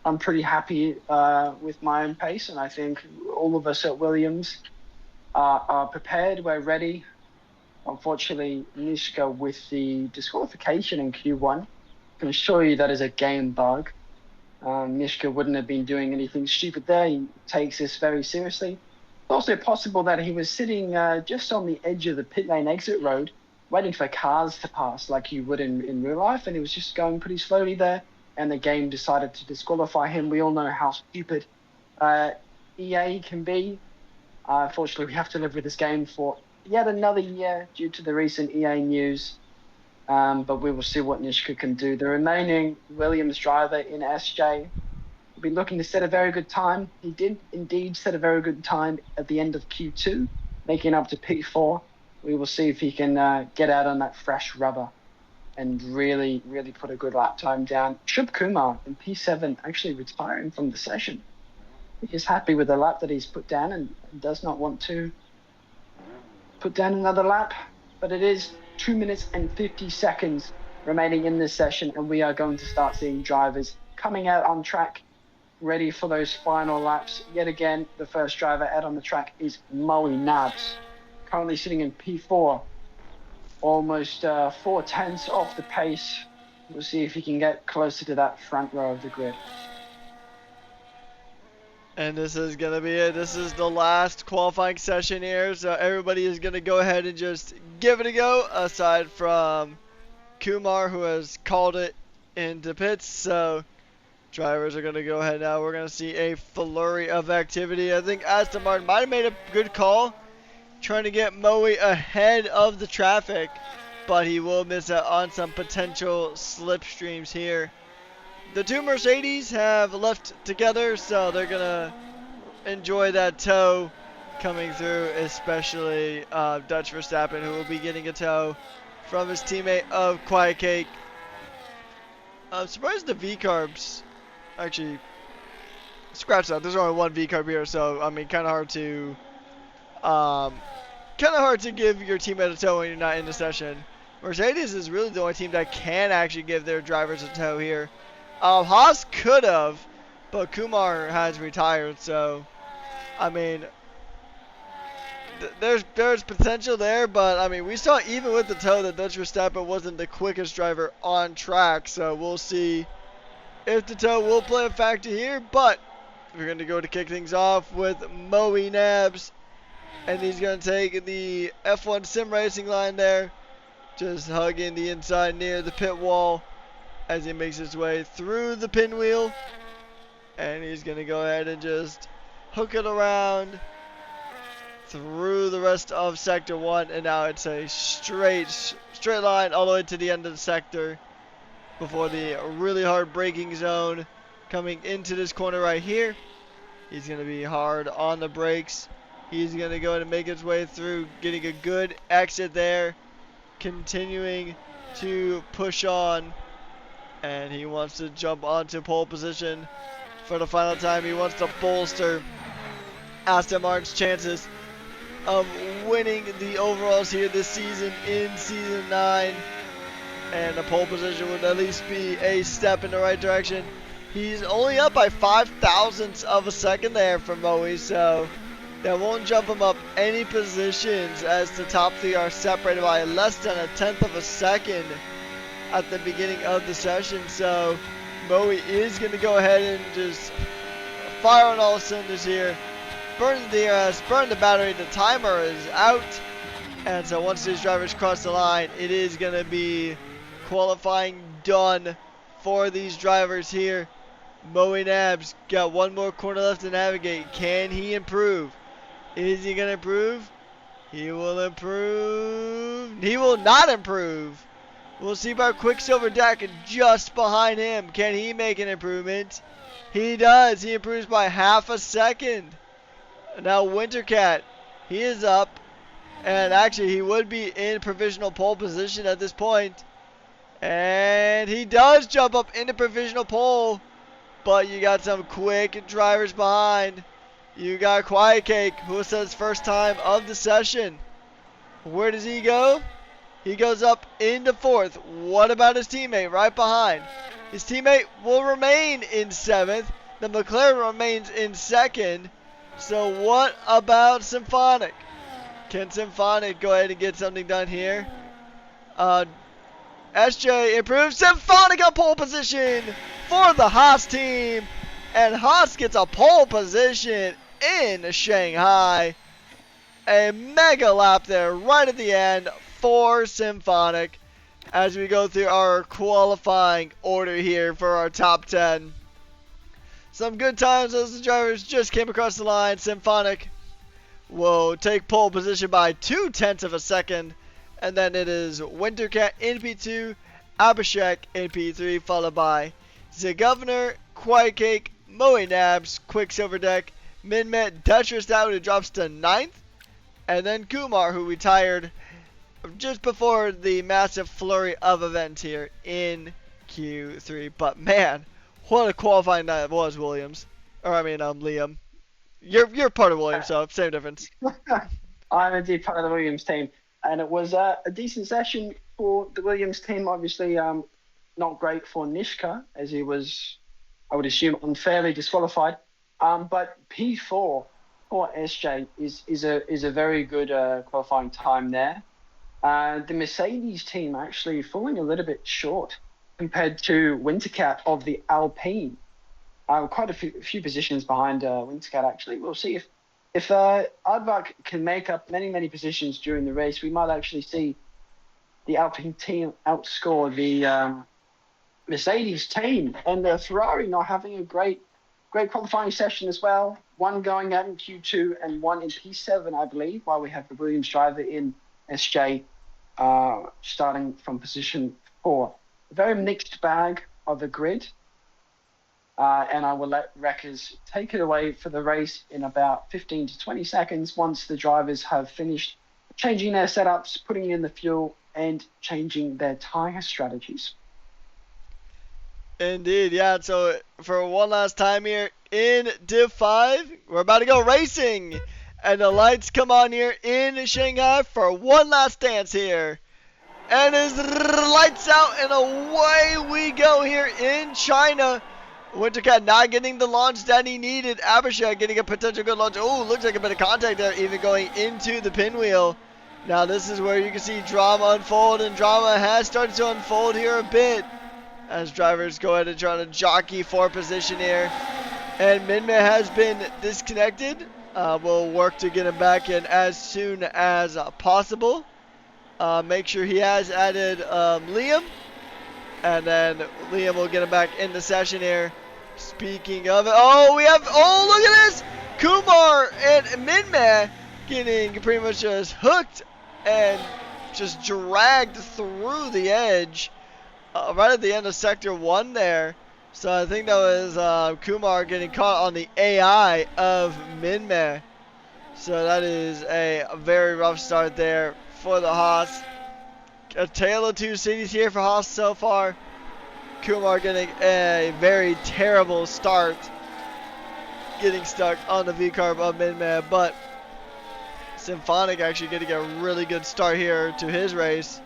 I'm pretty happy with my own pace, and I think all of us at Williams are prepared. We're ready. Unfortunately, Nishka with the disqualification in Q1, I can assure you that is a game bug. Nishka wouldn't have been doing anything stupid there. He takes this very seriously. It's also possible that he was sitting just on the edge of the pit lane exit road, waiting for cars to pass like you would in real life, and he was just going pretty slowly there, and the game decided to disqualify him. We all know how stupid EA can be. Unfortunately, we have to live with this game for yet another year due to the recent EA news. But we will see what Nishka can do. The remaining Williams driver in SJ will be looking to set a very good time. He did indeed set a very good time at the end of Q2, making up to P4. We will see if he can get out on that fresh rubber and really, really put a good lap time down. Shub Kumar in P7 actually retiring from the session. He's happy with the lap that he's put down and does not want to put down another lap. But it is 2 minutes and 50 seconds remaining in this session, and we are going to start seeing drivers coming out on track ready for those final laps. Yet again, the first driver out on the track is Moe Nabs, currently sitting in P4, almost 4 tenths off the pace. We'll see if he can get closer to that front row of the grid. And this is going to be it. This is the last qualifying session here. So everybody is going to go ahead and just give it a go, aside from Kumar, who has called it into pits. So drivers are going to go ahead now. We're going to see a flurry of activity. I think Aston Martin might have made a good call trying to get Moe ahead of the traffic, but he will miss out on some potential slipstreams here. The two Mercedes have left together, so they're going to enjoy that tow coming through, especially Dutch Verstappen, who will be getting a tow from his teammate of Quiet Cake. I'm surprised the V-Carbs actually scratch that. There's only one V-Carb here, so I mean, kind of hard to give your teammate a tow when you're not in the session. Mercedes is really the only team that can actually give their drivers a tow here. Haas could have, but Kumar has retired, so I mean, there's potential there, but I mean, we saw even with the tow that Dutch Verstappen wasn't the quickest driver on track, so we'll see if the tow will play a factor here. But we're going to go to kick things off with Moe Nabs, and he's going to take the F1 sim racing line there, just hugging the inside near the pit wall as he makes his way through the pinwheel, and he's going to go ahead and just hook it around through the rest of sector 1, and now it's a straight line all the way to the end of the sector before the really hard braking zone coming into this corner right here. He's going to be hard on the brakes. He's going to go and make his way through, getting a good exit there, continuing to push on, and he wants to jump onto pole position for the final time. He wants to bolster Aston Martin's chances of winning the overalls here this season in Season 9. And the pole position would at least be a step in the right direction. He's only up by 0.005 of a second there for Moe, so that won't jump him up any positions, as the top three are separated by less than 1/10 of a second at the beginning of the session. So Moe is going to go ahead and just fire on all cylinders here. Burn the DRS, burn the battery, the timer is out. And so once these drivers cross the line, it is going to be qualifying done for these drivers here. Moe Nabs got one more corner left to navigate. Can he improve? Is he going to improve? He will improve. He will not improve. We'll see about Quicksilver Deck just behind him. Can he make an improvement? He does. He improves by 0.5 second. Now Wintercat, he is up. And actually, he would be in provisional pole position at this point. And he does jump up into provisional pole. But you got some quick drivers behind. You got Quiet Cake, who says first time of the session. Where does he go? He goes up into 4th. What about his teammate right behind? His teammate will remain in 7th. The McLaren remains in 2nd. So what about Symphonic? Can Symphonic go ahead and get something done here? SJ improves. Symphonic on pole position for the Haas team. And Haas gets a pole position in Shanghai. A mega lap there right at the end for Symphonic as we go through our qualifying order here for our top 10. Some good times as the drivers just came across the line. Symphonic will take pole position by 0.2 of a second. And then it is Wintercat in P2, Abhishek in P3, followed by the Governor, Quiet Cake, Moe Nabs, Quicksilver Deck, Minmet, Dutch Verstappen, who drops to 9th, and then Kumar, who retired just before the massive flurry of events here in Q3. But man, what a qualifying night it was, Williams. Or I mean, Liam. You're part of Williams, so same difference. I'm indeed part of the Williams team, and it was a decent session for the Williams team. Obviously, not great for Nishka, as he was I would assume, unfairly disqualified. But P4 for SJ is a very good qualifying time there. The Mercedes team actually falling a little bit short compared to Wintercat of the Alpine. Quite a few positions behind Wintercat, actually. We'll see if Aardvark can make up many positions during the race. We might actually see the Alpine team outscore the Mercedes team, and Ferrari not having a great qualifying session as well. One going out in Q2 and one in P7, I believe, while we have the Williams driver in SJ starting from position 4. A very mixed bag of a grid. And I will let wreckers take it away for the race in about 15 to 20 seconds once the drivers have finished changing their setups, putting in the fuel, and changing their tire strategies. Indeed, yeah. So for one last time here in Div 5, we're about to go racing. And the lights come on here in Shanghai for one last dance here. And it's lights out and away we go here in China. Wintercat not getting the launch that he needed. Abhishek getting a potential good launch. Oh, looks like a bit of contact there, even going into the pinwheel. Now this is where you can see drama unfold, and drama has started to unfold here a bit as drivers go ahead and try to jockey for position here. And Minmay has been disconnected. We'll work to get him back in as soon as possible. Make sure he has added Liam. And then Liam will get him back in the session here. Speaking of it, look at this! Kumar and Minmay getting pretty much just hooked and just dragged through the edge right at the end of Sector 1 there. So I think that was Kumar getting caught on the AI of Minmay. So that is a very rough start there for the Haas. A tale of two cities here for Haas so far. Kumar getting a very terrible start, getting stuck on the V-carb of Minmay, but Symphonic actually getting a really good start here to his race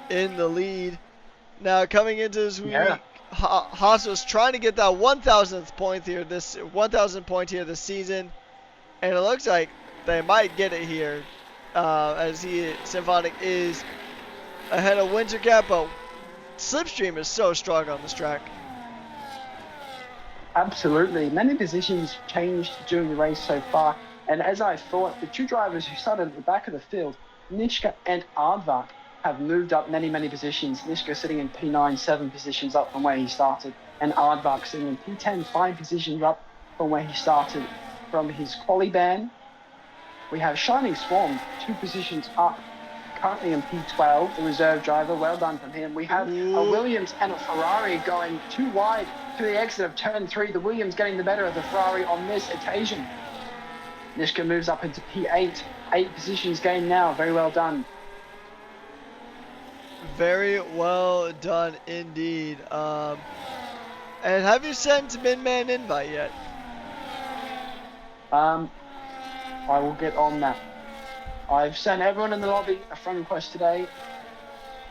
in the lead. Now coming into this week, Haas was trying to get that 1,000th point here, this 1,000 point here this season, and it looks like they might get it here, as Symphonic is ahead of Wintercat, but Slipstream is so strong on this track. Absolutely. Many positions changed during the race so far. And as I thought, the two drivers who started at the back of the field, Nishka and Aardvark, have moved up many positions. Nishka sitting in P9, 7 positions up from where he started. And Aardvark sitting in P10, 5 positions up from where he started from his quali ban. We have Shining Swarm, 2 positions up, currently in P12, the reserve driver. Well done from him. We have a Williams and a Ferrari going too wide to the exit of turn 3. The Williams getting the better of the Ferrari on this occasion. Nishka moves up into P8. 8 positions gained now. Very well done. Very well done indeed. And have you sent Minmay an invite yet? I will get on that. I've sent everyone in the lobby a friend request today.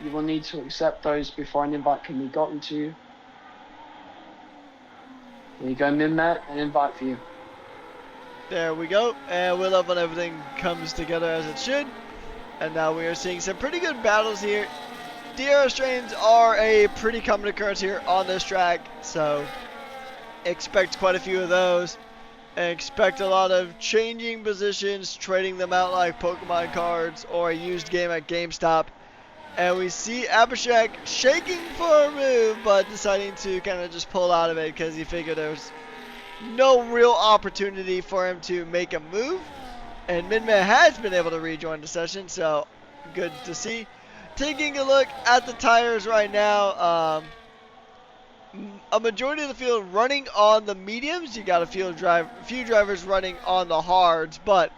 You will need to accept those before an invite can be gotten to you. There you go, Minmay, an invite for you. There we go, and we love when everything comes together as it should. And now we are seeing some pretty good battles here. DRS strains are a pretty common occurrence here on this track, so expect quite a few of those. And expect a lot of changing positions, trading them out like Pokemon cards or a used game at GameStop. And we see Abhishek shaking for a move, but deciding to kind of just pull out of it because he figured there was no real opportunity for him to make a move. And Minmay has been able to rejoin the session, so good to see. Taking a look at the tires right now, a majority of the field running on the mediums. You got a few drivers running on the hards, but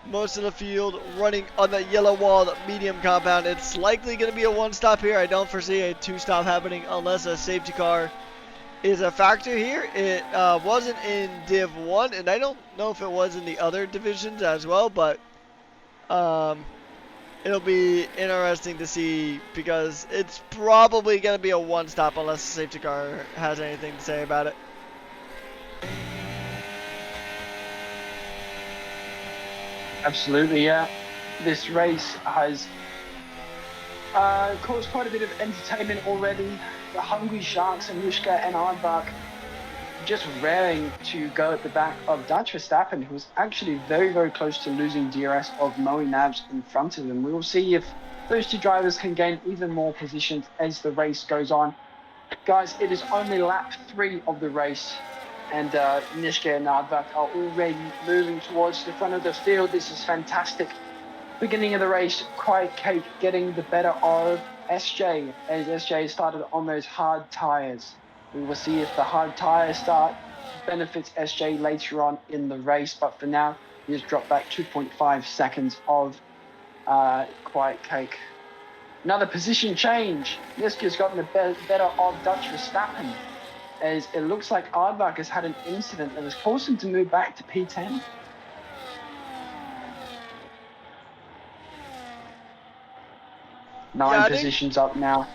most of the field running on the yellow walled medium compound. It's likely going to be a one-stop here. I don't foresee a two-stop happening unless a safety car is a factor here. It wasn't in Div 1, and I don't know if it was in the other divisions as well, but it'll be interesting to see because it's probably going to be a one-stop unless the safety car has anything to say about it. Absolutely, yeah. This race has caused quite a bit of entertainment already. The Hungry Sharks and Mishka and Aardvark just raring to go at the back of Dutch Verstappen, who was actually very, very close to losing DRS of Moe Nabs in front of him. We will see if those two drivers can gain even more positions as the race goes on. Guys, it is only lap 3 of the race, and Nishka and Aardvark are already moving towards the front of the field. This is fantastic. Beginning of the race, Quiet Cake getting the better of SJ, as SJ started on those hard tyres. We will see if the hard tyre start benefits SJ later on in the race, but for now, he has dropped back 2.5 seconds of Quiet Cake. Another position change. Niska's gotten the better of Dutch Verstappen, as it looks like Aardvark has had an incident that has caused him to move back to P10. Nine positions up now.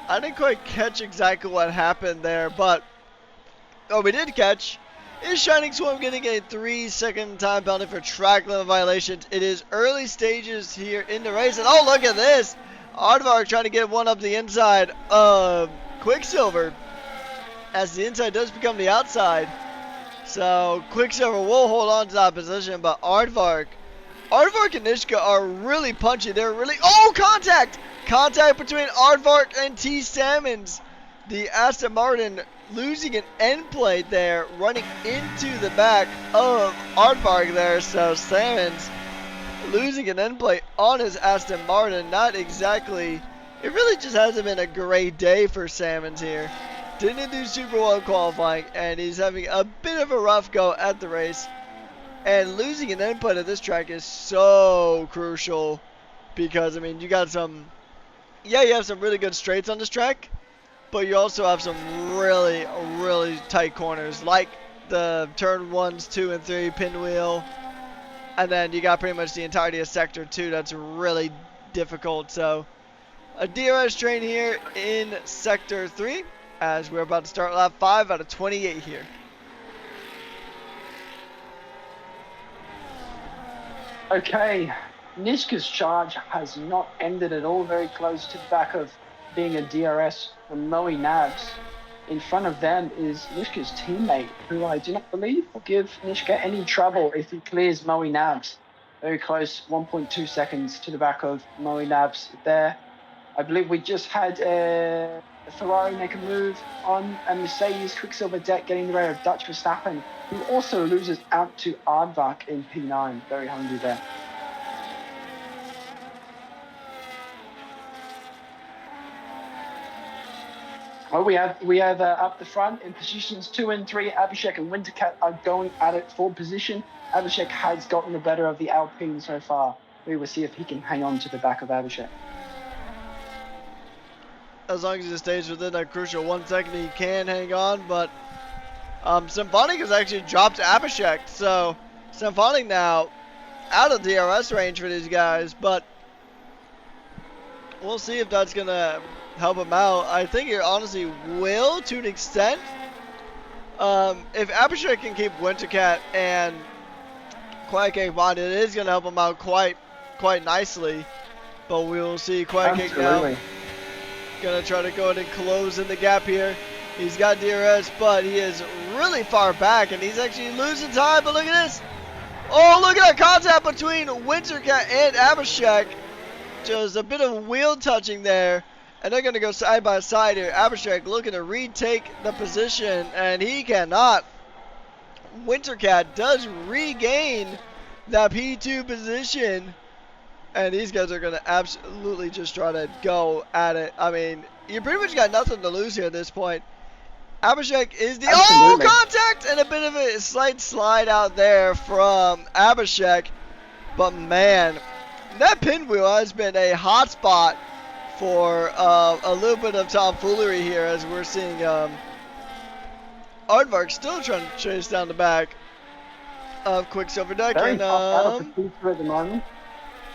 I didn't quite catch exactly what happened there, but we did catch. Is Shining Swarm getting a 3-second time penalty for track limit violations? It is early stages here in the race, and oh, look at this! Aardvark trying to get one up the inside of Quicksilver, as the inside does become the outside. So Quicksilver will hold on to that position, but Aardvark and Nishka are really punchy. They're really... Oh, contact! Contact between Aardvark and T. Salmons. The Aston Martin losing an end plate there, running into the back of Aardvark there. So Salmons losing an end plate on his Aston Martin. Not exactly... It really just hasn't been a great day for Salmons here. Didn't do super well qualifying, and he's having a bit of a rough go at the race. And losing an input at this track is so crucial because, I mean, you got some, you have some really good straights on this track, but you also have some really, really tight corners, like the turn 1s, 2, and 3 pinwheel, and then you got pretty much the entirety of sector 2 that's really difficult. So a DRS train here in sector 3 as we're about to start lap 5 out of 28 here. Okay, Nishka's charge has not ended at all. Very close to the back of being a DRS from Moe Nabs. In front of them is Nishka's teammate, who I do not believe will give Nishka any trouble if he clears Moe Nabs. Very close, 1.2 seconds to the back of Moe Nabs there. I believe we just had a Ferrari make a move on a Mercedes Quicksilver deck, getting the way of Dutch Verstappen, who also loses out to Aardvark in P9. Very hungry there. Oh, we have up the front in positions 2 and 3. Abhishek and Wintercat are going at it for position. Abhishek has gotten the better of the Alpine so far. We will see if he can hang on to the back of Abhishek. As long as he stays within that crucial 1 second, he can hang on, but Symphonic has actually dropped Abhishek, so Symphonic now out of DRS range for these guys, but we'll see if that's going to help him out. I think it honestly will, to an extent. If Abhishek can keep Wintercat and Quiet Cake on, it is going to help him out quite nicely, but we will see Quiet Cake now. Gonna try to go ahead and close in the gap here. He's got DRS, but he is really far back, and he's actually losing time. But look at this. Oh, look at that contact between Wintercat and Abhishek. Just a bit of wheel touching there, and they're gonna go side by side here. Abhishek looking to retake the position, and he cannot. Wintercat does regain that P2 position. And these guys are going to absolutely just try to go at it. I mean, you pretty much got nothing to lose here at this point. Abhishek is the... Absolutely. Oh, contact! And a bit of a slight slide out there from Abhishek. But, man, that pinwheel has been a hot spot for a little bit of tomfoolery here, as we're seeing Aardvark still trying to chase down the back of Quicksilver deck. Very tough at the moment.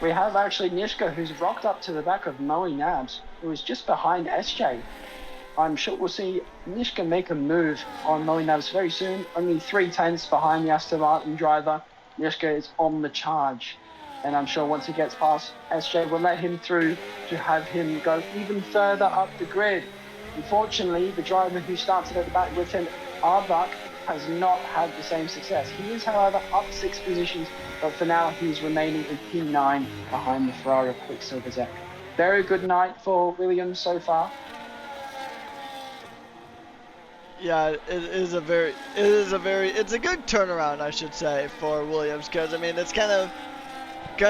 We have actually Nishka, who's rocked up to the back of Moe Nabs, who is just behind SJ. I'm sure we'll see Nishka make a move on Moe Nabs very soon. Only 3 tenths behind the Aston Martin driver. Nishka is on the charge. And I'm sure once he gets past SJ, will let him through to have him go even further up the grid. Unfortunately, the driver who started at the back with him, Arvak, has not had the same success. He is, however, up 6 positions, but for now he's remaining in P9 behind the Ferrari of Quicksilver Zek. Very good night for Williams so far. Yeah, it's a good turnaround, I should say, for Williams, because I mean it's kind of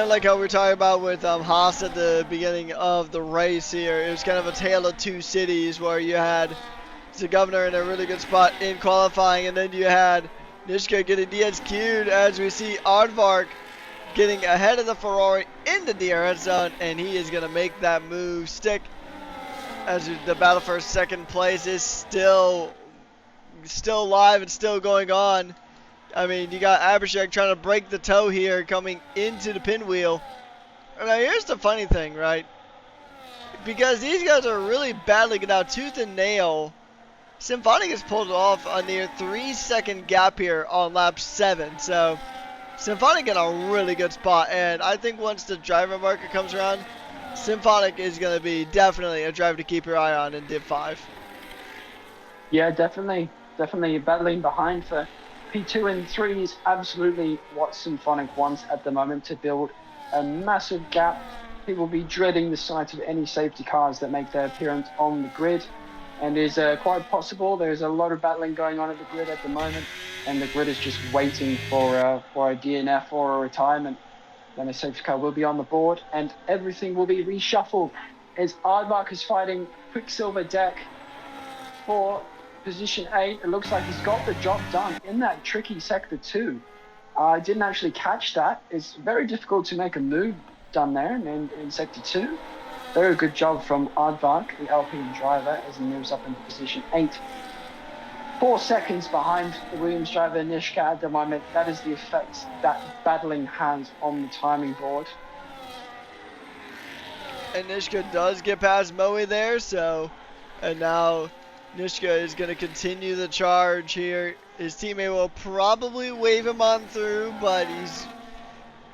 like how we were talking about with Haas at the beginning of the race here. It was kind of a tale of two cities where you had the governor in a really good spot in qualifying, and then you had Nishka getting DSQ'd as we see Aardvark getting ahead of the Ferrari in the DRS zone, and he is going to make that move stick as the battle for second place is still live and still going on. I mean, you got Abhishek trying to break the toe here coming into the pinwheel. Now, here's the funny thing, right? Because these guys are really battling it out tooth and nail. Symphonic has pulled off a near 3-second gap here on lap 7. So, Symphonic in a really good spot. And I think once the driver marker comes around, Symphonic is going to be definitely a driver to keep your eye on in Div 5. Yeah, definitely. Definitely battling behind for P2 and 3 is absolutely what Symphonic wants at the moment, to build a massive gap. He will be dreading the sight of any safety cars that make their appearance on the grid. And is quite possible. There's a lot of battling going on at the grid at the moment, and the grid is just waiting for a DNF or a retirement. Then a safety car will be on the board, and everything will be reshuffled as Aardvark is fighting Quicksilver Deck for position 8. It looks like he's got the job done in that tricky sector 2. I didn't actually catch that. It's very difficult to make a move done there in sector 2. Very good job from Aardvark, the Alpine driver, as he moves up into position 8. 4 seconds behind the Williams driver Nishka at the moment. That is the effect that battling has on the timing board. And Nishka does get past Moe there, and now Nishka is going to continue the charge here. His teammate will probably wave him on through, but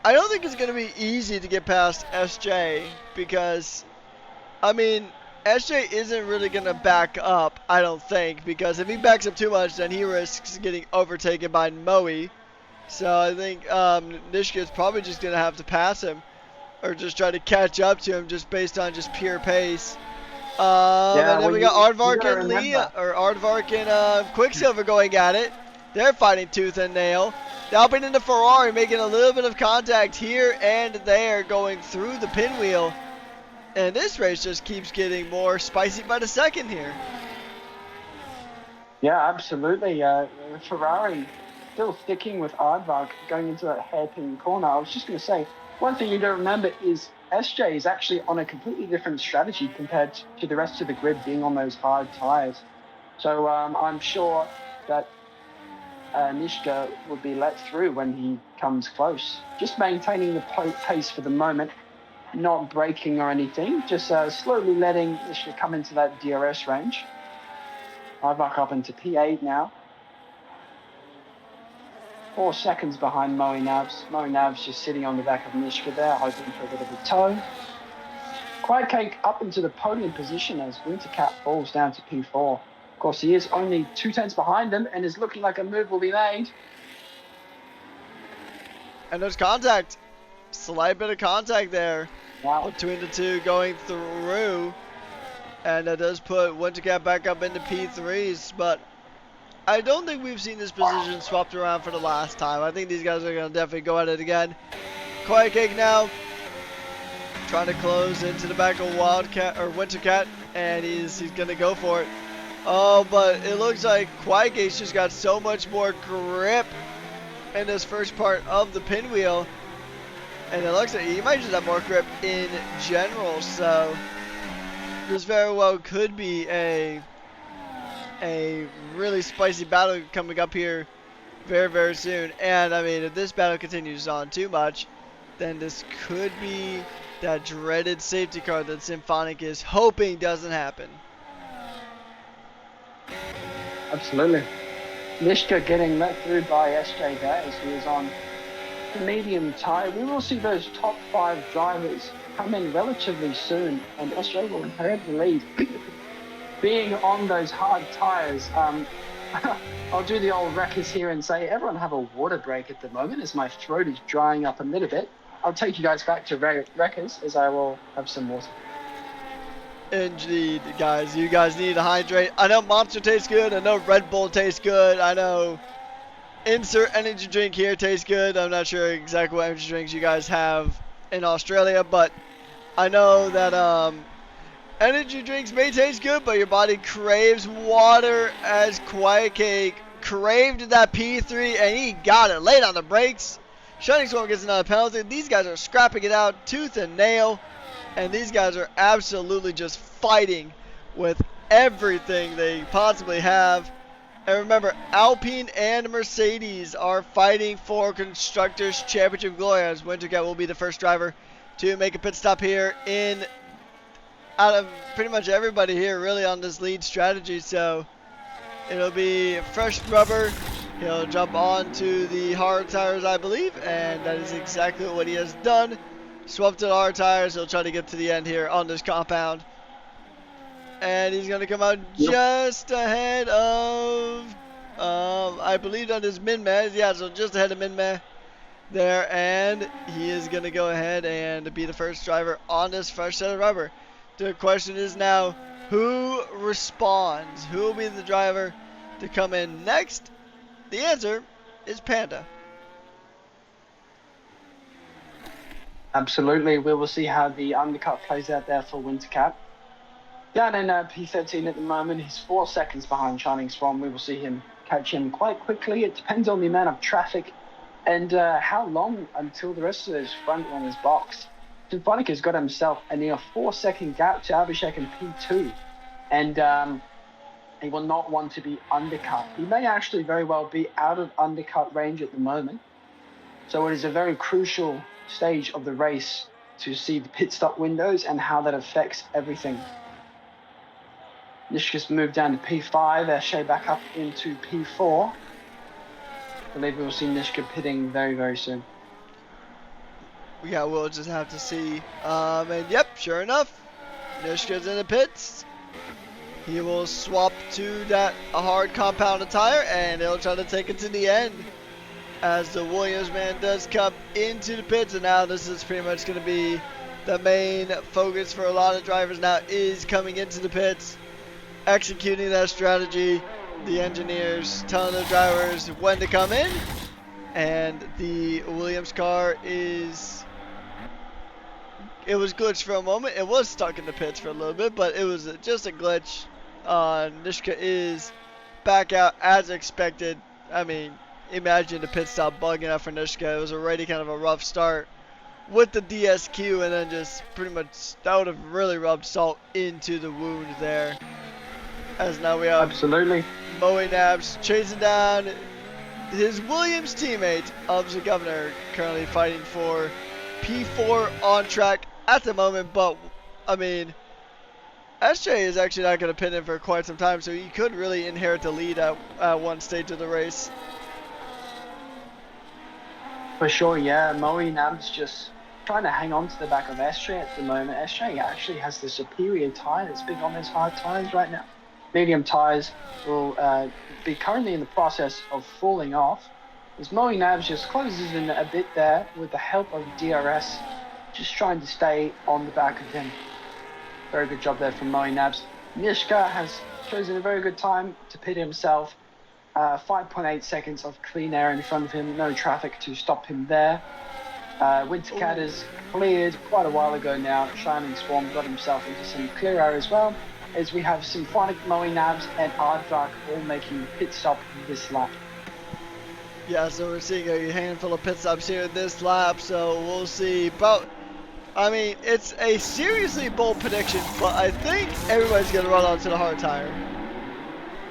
I don't think it's going to be easy to get past SJ because, I mean, SJ isn't really going to back up, I don't think, because if he backs up too much, then he risks getting overtaken by Moe. So I think Nishka is probably just going to have to pass him or just try to catch up to him just based on just pure pace. And then we got Aardvark and Aardvark and Quicksilver going at it. They're fighting tooth and nail. The Alpine and the Ferrari making a little bit of contact here and there going through the pinwheel. And this race just keeps getting more spicy by the second here. Yeah, absolutely. Ferrari still sticking with Aardvark going into that hairpin corner. I was just going to say, one thing you don't remember is SJ is actually on a completely different strategy compared to the rest of the grid being on those hard tires. So I'm sure that Nishka will be let through when he comes close. Just maintaining the pace for the moment, not braking or anything, just slowly letting Nishka come into that DRS range. Aardvark up into P8 now. 4 seconds behind Moe Navs. Moe Navs just sitting on the back of Nishka there, hoping for a bit of a tow. Quiet Cake up into the podium position as Wintercat falls down to P4. Of course, he is only 2 tenths behind him and is looking like a move will be made. And there's contact. Slight bit of contact there. Wow. Between the two going through. And that does put Wintercat back up into P3s, but I don't think we've seen this position swapped around for the last time. I think these guys are going to definitely go at it again. Quiet Cake now trying to close into the back of Wildcat or Wintercat, and he's going to go for it. Oh, but it looks like Quiet Cake's just got so much more grip in this first part of the pinwheel, and it looks like he might just have more grip in general. So this very well could be a really spicy battle coming up here very, very soon. And I mean, if this battle continues on too much, then this could be that dreaded safety car that Symphonic is hoping doesn't happen. Absolutely. Nishka getting let through by SJ there as he is on the medium tire, we will see those top 5 drivers come in relatively soon, and Australia will inherit the lead. Being on those hard tires, I'll do the old wreckers here and say everyone have a water break at the moment as my throat is drying up a little bit. I'll take you guys back to wreckers as I will have some water. Indeed, guys. You guys need to hydrate. I know Monster tastes good. I know Red Bull tastes good. I know insert energy drink here tastes good. I'm not sure exactly what energy drinks you guys have in Australia, but I know that energy drinks may taste good, but your body craves water as Quiet Cake craved that P3, and he got it. Laid on the brakes. Shining Storm gets another penalty. These guys are scrapping it out tooth and nail, and these guys are absolutely just fighting with everything they possibly have. And remember, Alpine and Mercedes are fighting for Constructors' Championship glory, as Wintercat will be the first driver to make a pit stop here out of pretty much everybody here really on this lead strategy. So it'll be fresh rubber. He'll jump onto the hard tires, I believe, and that is exactly what he has done. Swapped to the hard tires. He'll try to get to the end here on this compound. And he's going to come out just ahead of, I believe that is Minmay. Yeah, so just ahead of Minmay there. And he is going to go ahead and be the first driver on this fresh set of rubber. The question is now, who responds? Who will be the driver to come in next? The answer is Panda. Absolutely. We will see how the undercut plays out there for Wintercat. Down in P13 at the moment, he's 4 seconds behind Shining Swan. We will see him catch him quite quickly. It depends on the amount of traffic and how long until the rest of those front runners box. Symphonica's got himself a near 4-second gap to Abhishek in P2. And he will not want to be undercut. He may actually very well be out of undercut range at the moment. So it is a very crucial stage of the race to see the pit stop windows and how that affects everything. Nishka's moved down to P5, Eshe back up into P4. I believe we will see Nishka pitting very, very soon. Yeah, we'll just have to see. And yep, sure enough, Nishka's in the pits. He will swap to that hard compounded tire, and he'll try to take it to the end as the Williams man does come into the pits. And now this is pretty much going to be the main focus for a lot of drivers now, is coming into the pits, executing that strategy. The engineers telling the drivers when to come in, and the Williams car it was glitched for a moment. It was stuck in the pits for a little bit, but it was just a glitch. Nishka is back out as expected. I mean, imagine the pit stop bugging out for Nishka. It was already kind of a rough start with the DSQ, and then just pretty much that would have really rubbed salt into the wound there. As now we have absolutely Moe Nabs chasing down his Williams teammate of the Governor, currently fighting for P4 on track at the moment. But I mean, SJ is actually not going to pin him for quite some time, so he could really inherit the lead at one stage of the race. For sure, yeah. Moe Nabs just trying to hang on to the back of SJ at the moment. SJ actually has the superior tyre. It's big on his hard tyres right now. Medium tyres will be currently in the process of falling off, as Moe Nabs just closes in a bit there with the help of DRS, just trying to stay on the back of him. Very good job there from Moe Nabs. Nishka has chosen a very good time to pit himself. 5.8 seconds of clean air in front of him, no traffic to stop him there. Wintercat is cleared quite a while ago now. Shining Swarm got himself into some clear air as well, as we have Symphonic, Moe Nabs, and Aardvark all making pit stop this lap. Yeah, so we're seeing a handful of pit stops here this lap, so we'll see. But I mean, it's a seriously bold prediction, but I think everybody's gonna run onto the hard tire.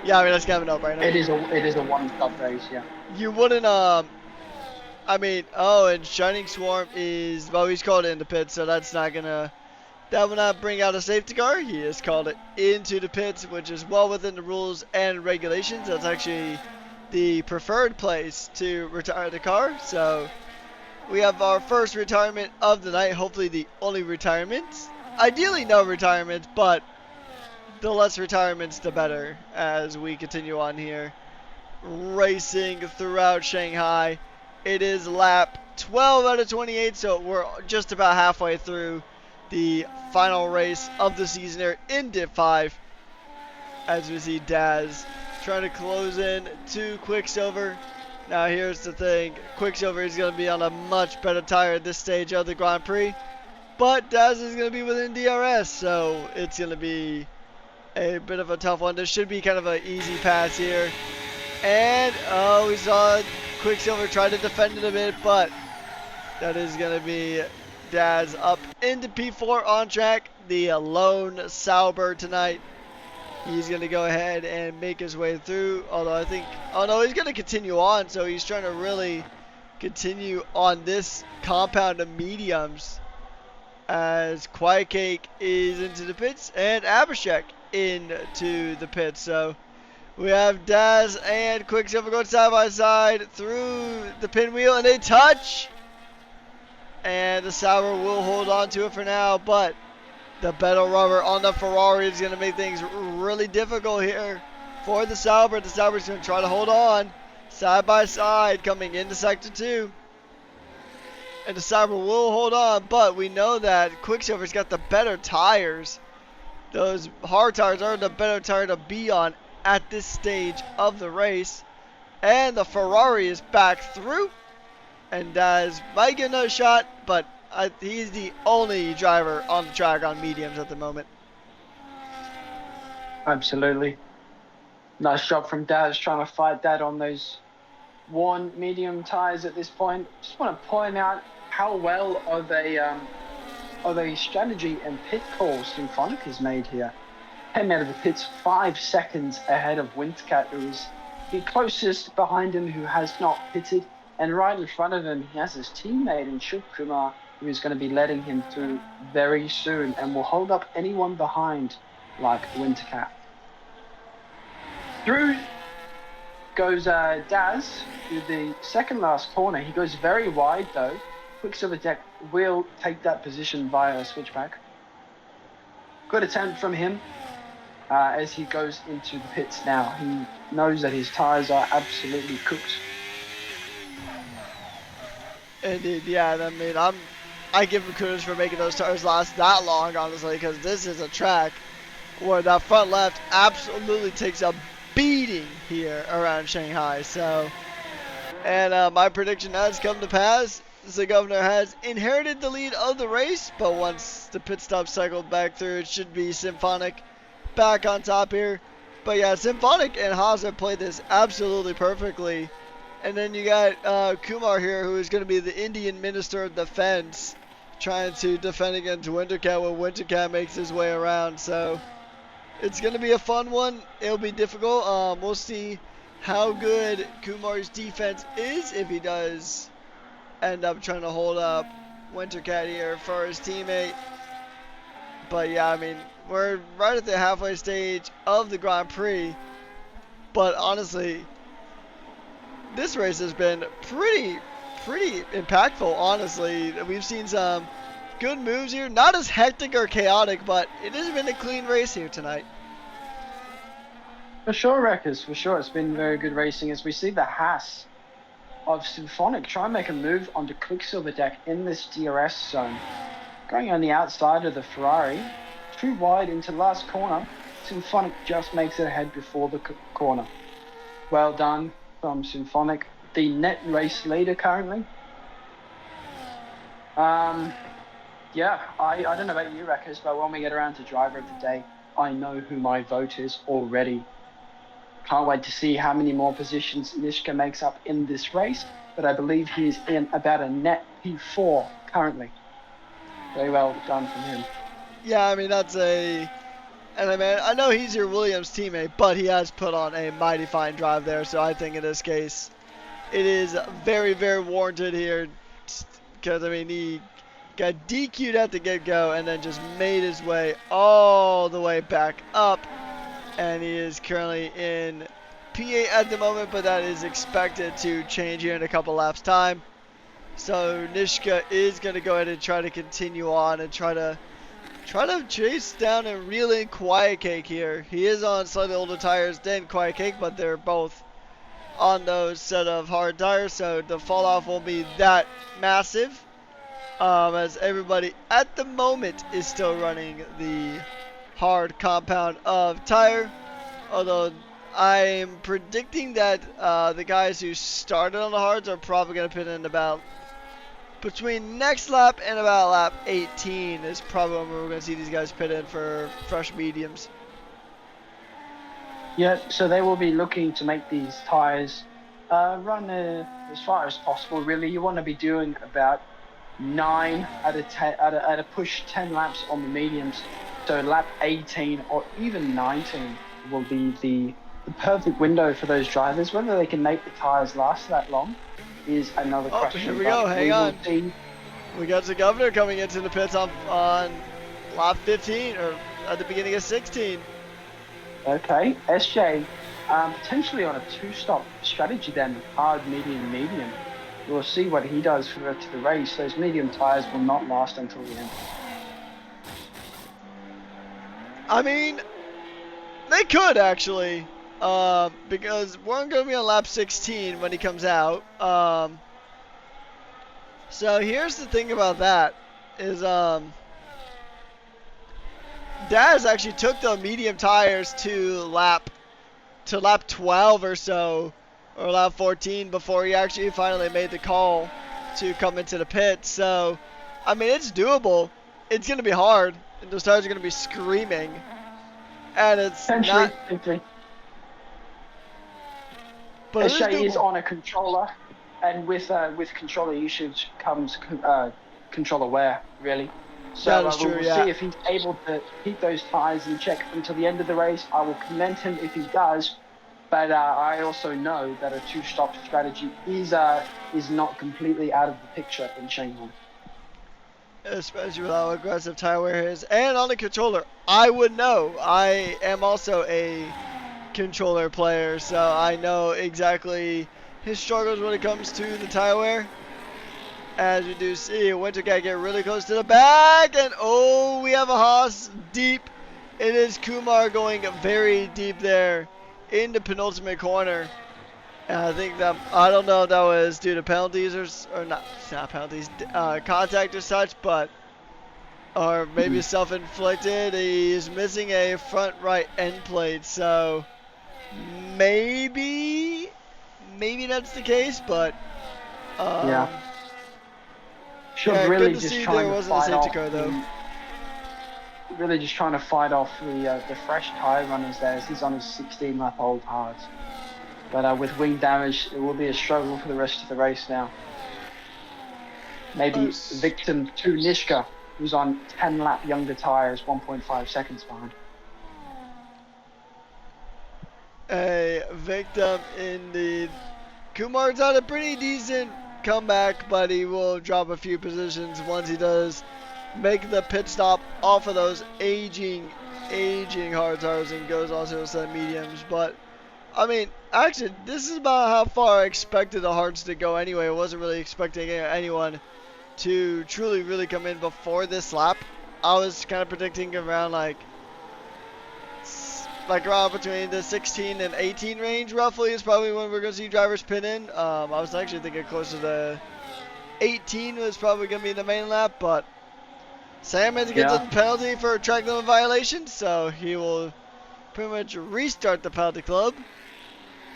Yeah, I mean, that's coming up right now. It is a one-stop race, yeah. You wouldn't I mean, oh, and Shining Swarm is, well, he's called it in the pit, so that will not bring out a safety car. He has called it into the pits, which is well within the rules and regulations. That's actually the preferred place to retire the car. So we have our first retirement of the night, hopefully the only retirement. Ideally no retirements, but the less retirements the better as we continue on here. Racing throughout Shanghai. It is lap 12 out of 28, so we're just about halfway through the final race of the season here in Div 5. As we see Daz trying to close in to Quicksilver. Now here's the thing, Quicksilver is going to be on a much better tire at this stage of the Grand Prix, but Daz is going to be within DRS, so it's going to be a bit of a tough one. This should be kind of an easy pass here. And, oh, we saw Quicksilver try to defend it a bit, but that is going to be Daz up into P4 on track. The lone Sauber tonight. He's going to go ahead and make his way through, although I think, oh no, he's going to continue on, so he's trying to really continue on this compound of mediums as Quiet Cake is into the pits and Abhishek into the pits. So we have Daz and Quicksilver going side by side through the pinwheel, and they touch. And the Sauber will hold on to it for now, but the better rubber on the Ferrari is going to make things really difficult here for the Sauber. The Sauber is going to try to hold on side by side coming into Sector 2. And the Sauber will hold on, but we know that Quicksilver's got the better tires. Those hard tires are the better tire to be on at this stage of the race. And the Ferrari is back through. And Daz might get another shot, but he's the only driver on the track on mediums at the moment. Absolutely. Nice job from Daz trying to fight that on those worn medium tires at this point. Just want to point out how well of a strategy and pit call Symphonic has made here. Came out of the pits 5 seconds ahead of Wintercat, who is the closest behind him who has not pitted. And right in front of him, he has his teammate in Shub Kumar, who is going to be letting him through very soon and will hold up anyone behind like Wintercat. Through goes Daz to the second last corner. He goes very wide though. Quicksilver Deck will take that position via a switchback. Good attempt from him as he goes into the pits now. He knows that his tires are absolutely cooked. Indeed, yeah. I mean, I give him kudos for making those tires last that long, honestly, because this is a track where that front left absolutely takes a beating here around Shanghai. So, and my prediction has come to pass. The governor has inherited the lead of the race, but once the pit stop cycled back through, it should be Symphonic back on top here. But yeah, Symphonic and Haas have played this absolutely perfectly. And then you got Kumar here, who is going to be the Indian Minister of Defense, trying to defend against Wintercat when Wintercat makes his way around. So it's going to be a fun one. It'll be difficult. We'll see how good Kumar's defense is if he does end up trying to hold up Wintercat here for his teammate. But yeah, I mean, we're right at the halfway stage of the Grand Prix. But honestly, this race has been pretty impactful, honestly. We've seen some good moves here. Not as hectic or chaotic, but it has been a clean race here tonight. For sure, Wreckers, for sure. It's been very good racing as we see the Haas of Symphonic try and make a move onto Quicksilver Deck in this DRS zone. Going on the outside of the Ferrari, too wide into last corner. Symphonic just makes it ahead before the corner. Well done from Symphonic, the net race leader currently. Yeah, I don't know about you, Wreckers, but when we get around to driver of the day, I know who my vote is already. Can't wait to see how many more positions Nishka makes up in this race, but I believe he's in about a net P4 currently. Very well done from him. Yeah, I mean, and I mean, I know he's your Williams teammate, but he has put on a mighty fine drive there, so I think in this case, it is very warranted here, because, I mean, he got DQ'd at the get-go and then just made his way all the way back up. And he is currently in P8 at the moment, but that is expected to change here in a couple laps time. So Nishka is going to go ahead and try to continue on and try to chase down and reel in Quiet Cake here. He is on slightly older tires than Quiet Cake, but they're both on those set of hard tires, so the fall off won't be that massive. As everybody at the moment is still running the hard compound of tire. Although I'm predicting that the guys who started on the hards are probably going to put in about between next lap and about lap 18 is probably when we're going to see these guys pit in for fresh mediums. Yeah, so they will be looking to make these tires run as far as possible. Really, you want to be doing about 9 at a push 10 laps on the mediums. So lap 18 or even 19 will be the perfect window for those drivers. Whether they can make the tires last that long is another question. Here we go. Hang on. We got the governor coming into the pits on lap 15 or at the beginning of 16. Okay, SJ, potentially on a 2-stop strategy then, hard, medium, medium. We'll see what he does for the rest of the race. Those medium tires will not last until the end. I mean, they could actually, because we're going to be on lap 16 when he comes out. So here's the thing about that is Daz actually took the medium tires to lap 12 or so, or lap 14 before he actually finally made the call to come into the pit. So, I mean, it's doable. It's going to be hard. And those tires are going to be screaming. And it's not... But SJ is on a controller, and with controller usage comes controller wear, really. So we'll see if he's able to keep those tires in check until the end of the race. I will commend him if he does, but I also know that a 2-stop strategy is not completely out of the picture in Shanghai. Especially with how aggressive tire wear is. And on the controller, I would know. I am also a controller player, so I know exactly his struggles when it comes to the tire wear. As you do see, Winter Cat get really close to the back, and oh, we have a Haas deep. It is Kumar going very deep there in the penultimate corner. And I think that, I don't know if that was due to penalties or not penalties, contact or such, but, or maybe self-inflicted. He's missing a front right end plate, so maybe that's the case, but, yeah. Really just trying to fight off really just trying to fight off the fresh tire runners there as he's on his 16-lap old hards. But with wing damage, it will be a struggle for the rest of the race now. Maybe victim to Nishka, who's on 10-lap younger tires, 1.5 seconds behind. A victim indeed. Kumar's had a pretty decent comeback, but he will drop a few positions once he does make the pit stop off of those aging hard tires and goes onto a set of mediums. But I mean, actually, this is about how far I expected the hards to go anyway. I wasn't really expecting anyone to truly really come in before this lap. I was kind of predicting around like around between the 16 and 18 range roughly is probably when we're going to see drivers pit in. I was actually thinking closer to 18 was probably going to be the main lap, but Sam had to get the penalty for a track limit violation, so he will pretty much restart the penalty club.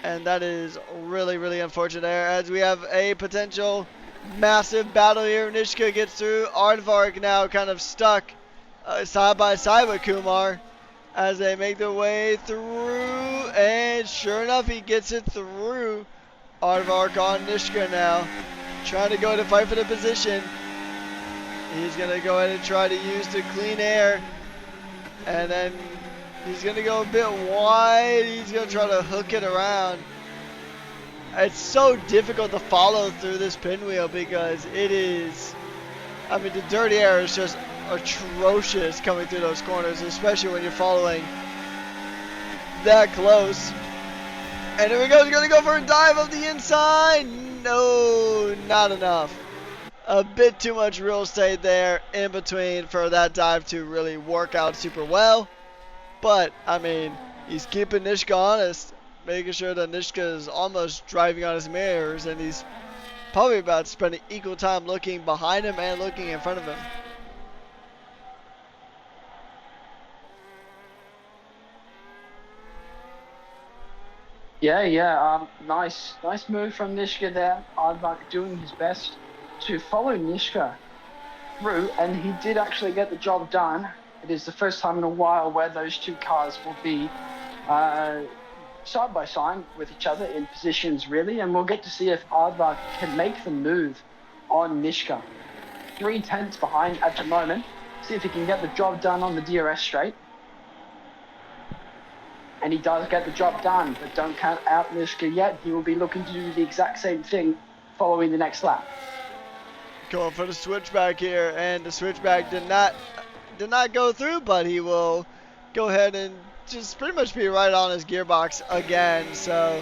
And that is really, really unfortunate there, as we have a potential massive battle here. Nishka gets through. Aardvark now kind of stuck side by side with Kumar as they make their way through, and sure enough, he gets it through. Aardvark on Nishka now, trying to go to fight for the position. He's going to go ahead and try to use the clean air, and then he's going to go a bit wide. He's going to try to hook it around. It's so difficult to follow through this pinwheel because it is, I mean, the dirty air is just atrocious coming through those corners, especially when you're following that close. And here we go. He's going to go for a dive of the inside. No, not enough. a bit too much real estate there in between for that dive to really work out super well. But, I mean, he's keeping Nishka honest, making sure that Nishka is almost driving on his mirrors, and he's probably about spending equal time looking behind him and looking in front of him. Yeah. Nice move from Nishka there. Aardvark doing his best to follow Nishka through, and he did actually get the job done. It is the first time in a while where those two cars will be side by side with each other in positions, really, and we'll get to see if Aardvark can make the move on Nishka. 3/10 behind at the moment. See if he can get the job done on the DRS straight. And he does get the job done, but don't count out Nishka yet. He will be looking to do the exact same thing following the next lap. Going for the switchback here, and the switchback did not go through, but he will go ahead and just pretty much be right on his gearbox again. So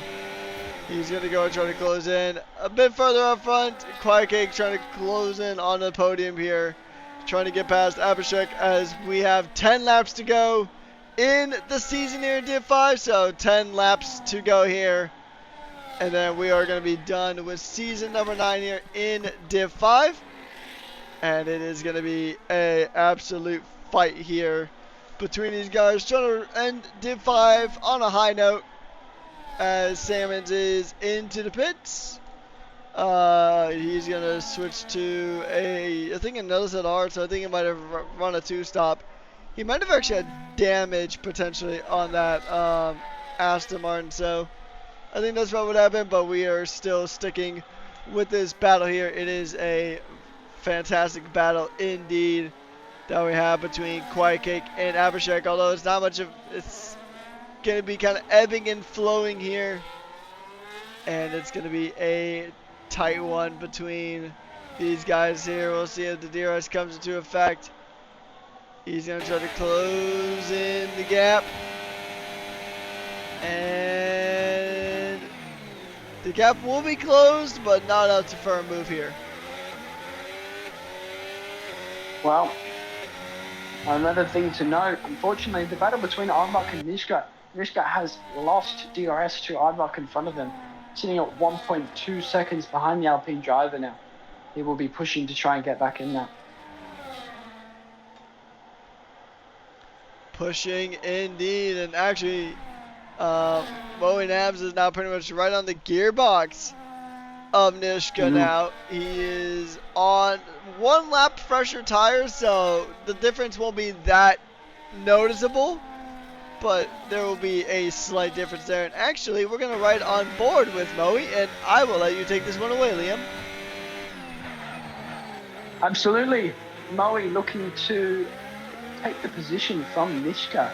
he's going to go and try to close in a bit further up front. Quiet Cake trying to close in on the podium here, trying to get past Abhishek as we have 10 laps to go in the season here in Div 5. So 10 laps to go here, and then we are going to be done with season number 9 here in Div 5. And it is going to be a absolute fight here between these guys, trying to end Div 5 on a high note as Salmons is into the pits. He's going to switch to I think another set art, so I think he might have run a 2-stop. He might have actually had damage potentially on that Aston Martin, so I think that's what would happen, but we are still sticking with this battle here. It is a fantastic battle indeed that we have between Quiet Cake and Abhishek, although it's not much of, it's going to be kind of ebbing and flowing here, and it's going to be a tight one between these guys here. We'll see if the DRS comes into effect. He's going to try to close in the gap, and the gap will be closed, but not up to firm move here. Well, another thing to note, unfortunately, the battle between Aardvark and Nishka has lost DRS to Aardvark in front of him, sitting at 1.2 seconds behind the Alpine driver now. He will be pushing to try and get back in there. Pushing indeed, and actually, Moe Nabs is now pretty much right on the gearbox of Nishka now. He is on 1 lap fresher tires, so the difference won't be that noticeable, but there will be a slight difference there. And actually, we're going to ride on board with Moe, and I will let you take this one away, Liam. Absolutely. Moe looking to take the position from Nishka,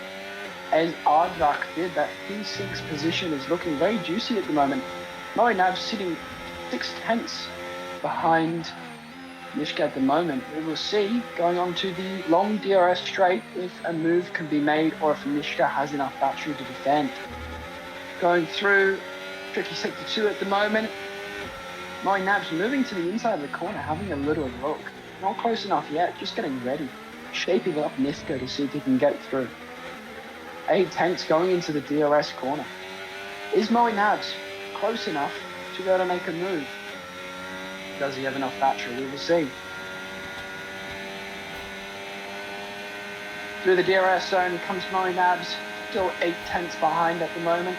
as Aardvark did. That P6 position is looking very juicy at the moment. Moe Nabs sitting 6/10 behind Nishka at the moment. We will see, going on to the long DRS straight, if a move can be made or if Nishka has enough battery to defend. Going through tricky sector 2 at the moment. Moe Nabs moving to the inside of the corner, having a little look. Not close enough yet, just getting ready. Shaping up Nishka to see if he can get through. 8/10 going into the DRS corner. Is Moe Nabs close enough to be able to make a move? Does he have enough battery? We will see. Through the DRS zone comes Moe Nabs, still 8/10 behind at the moment.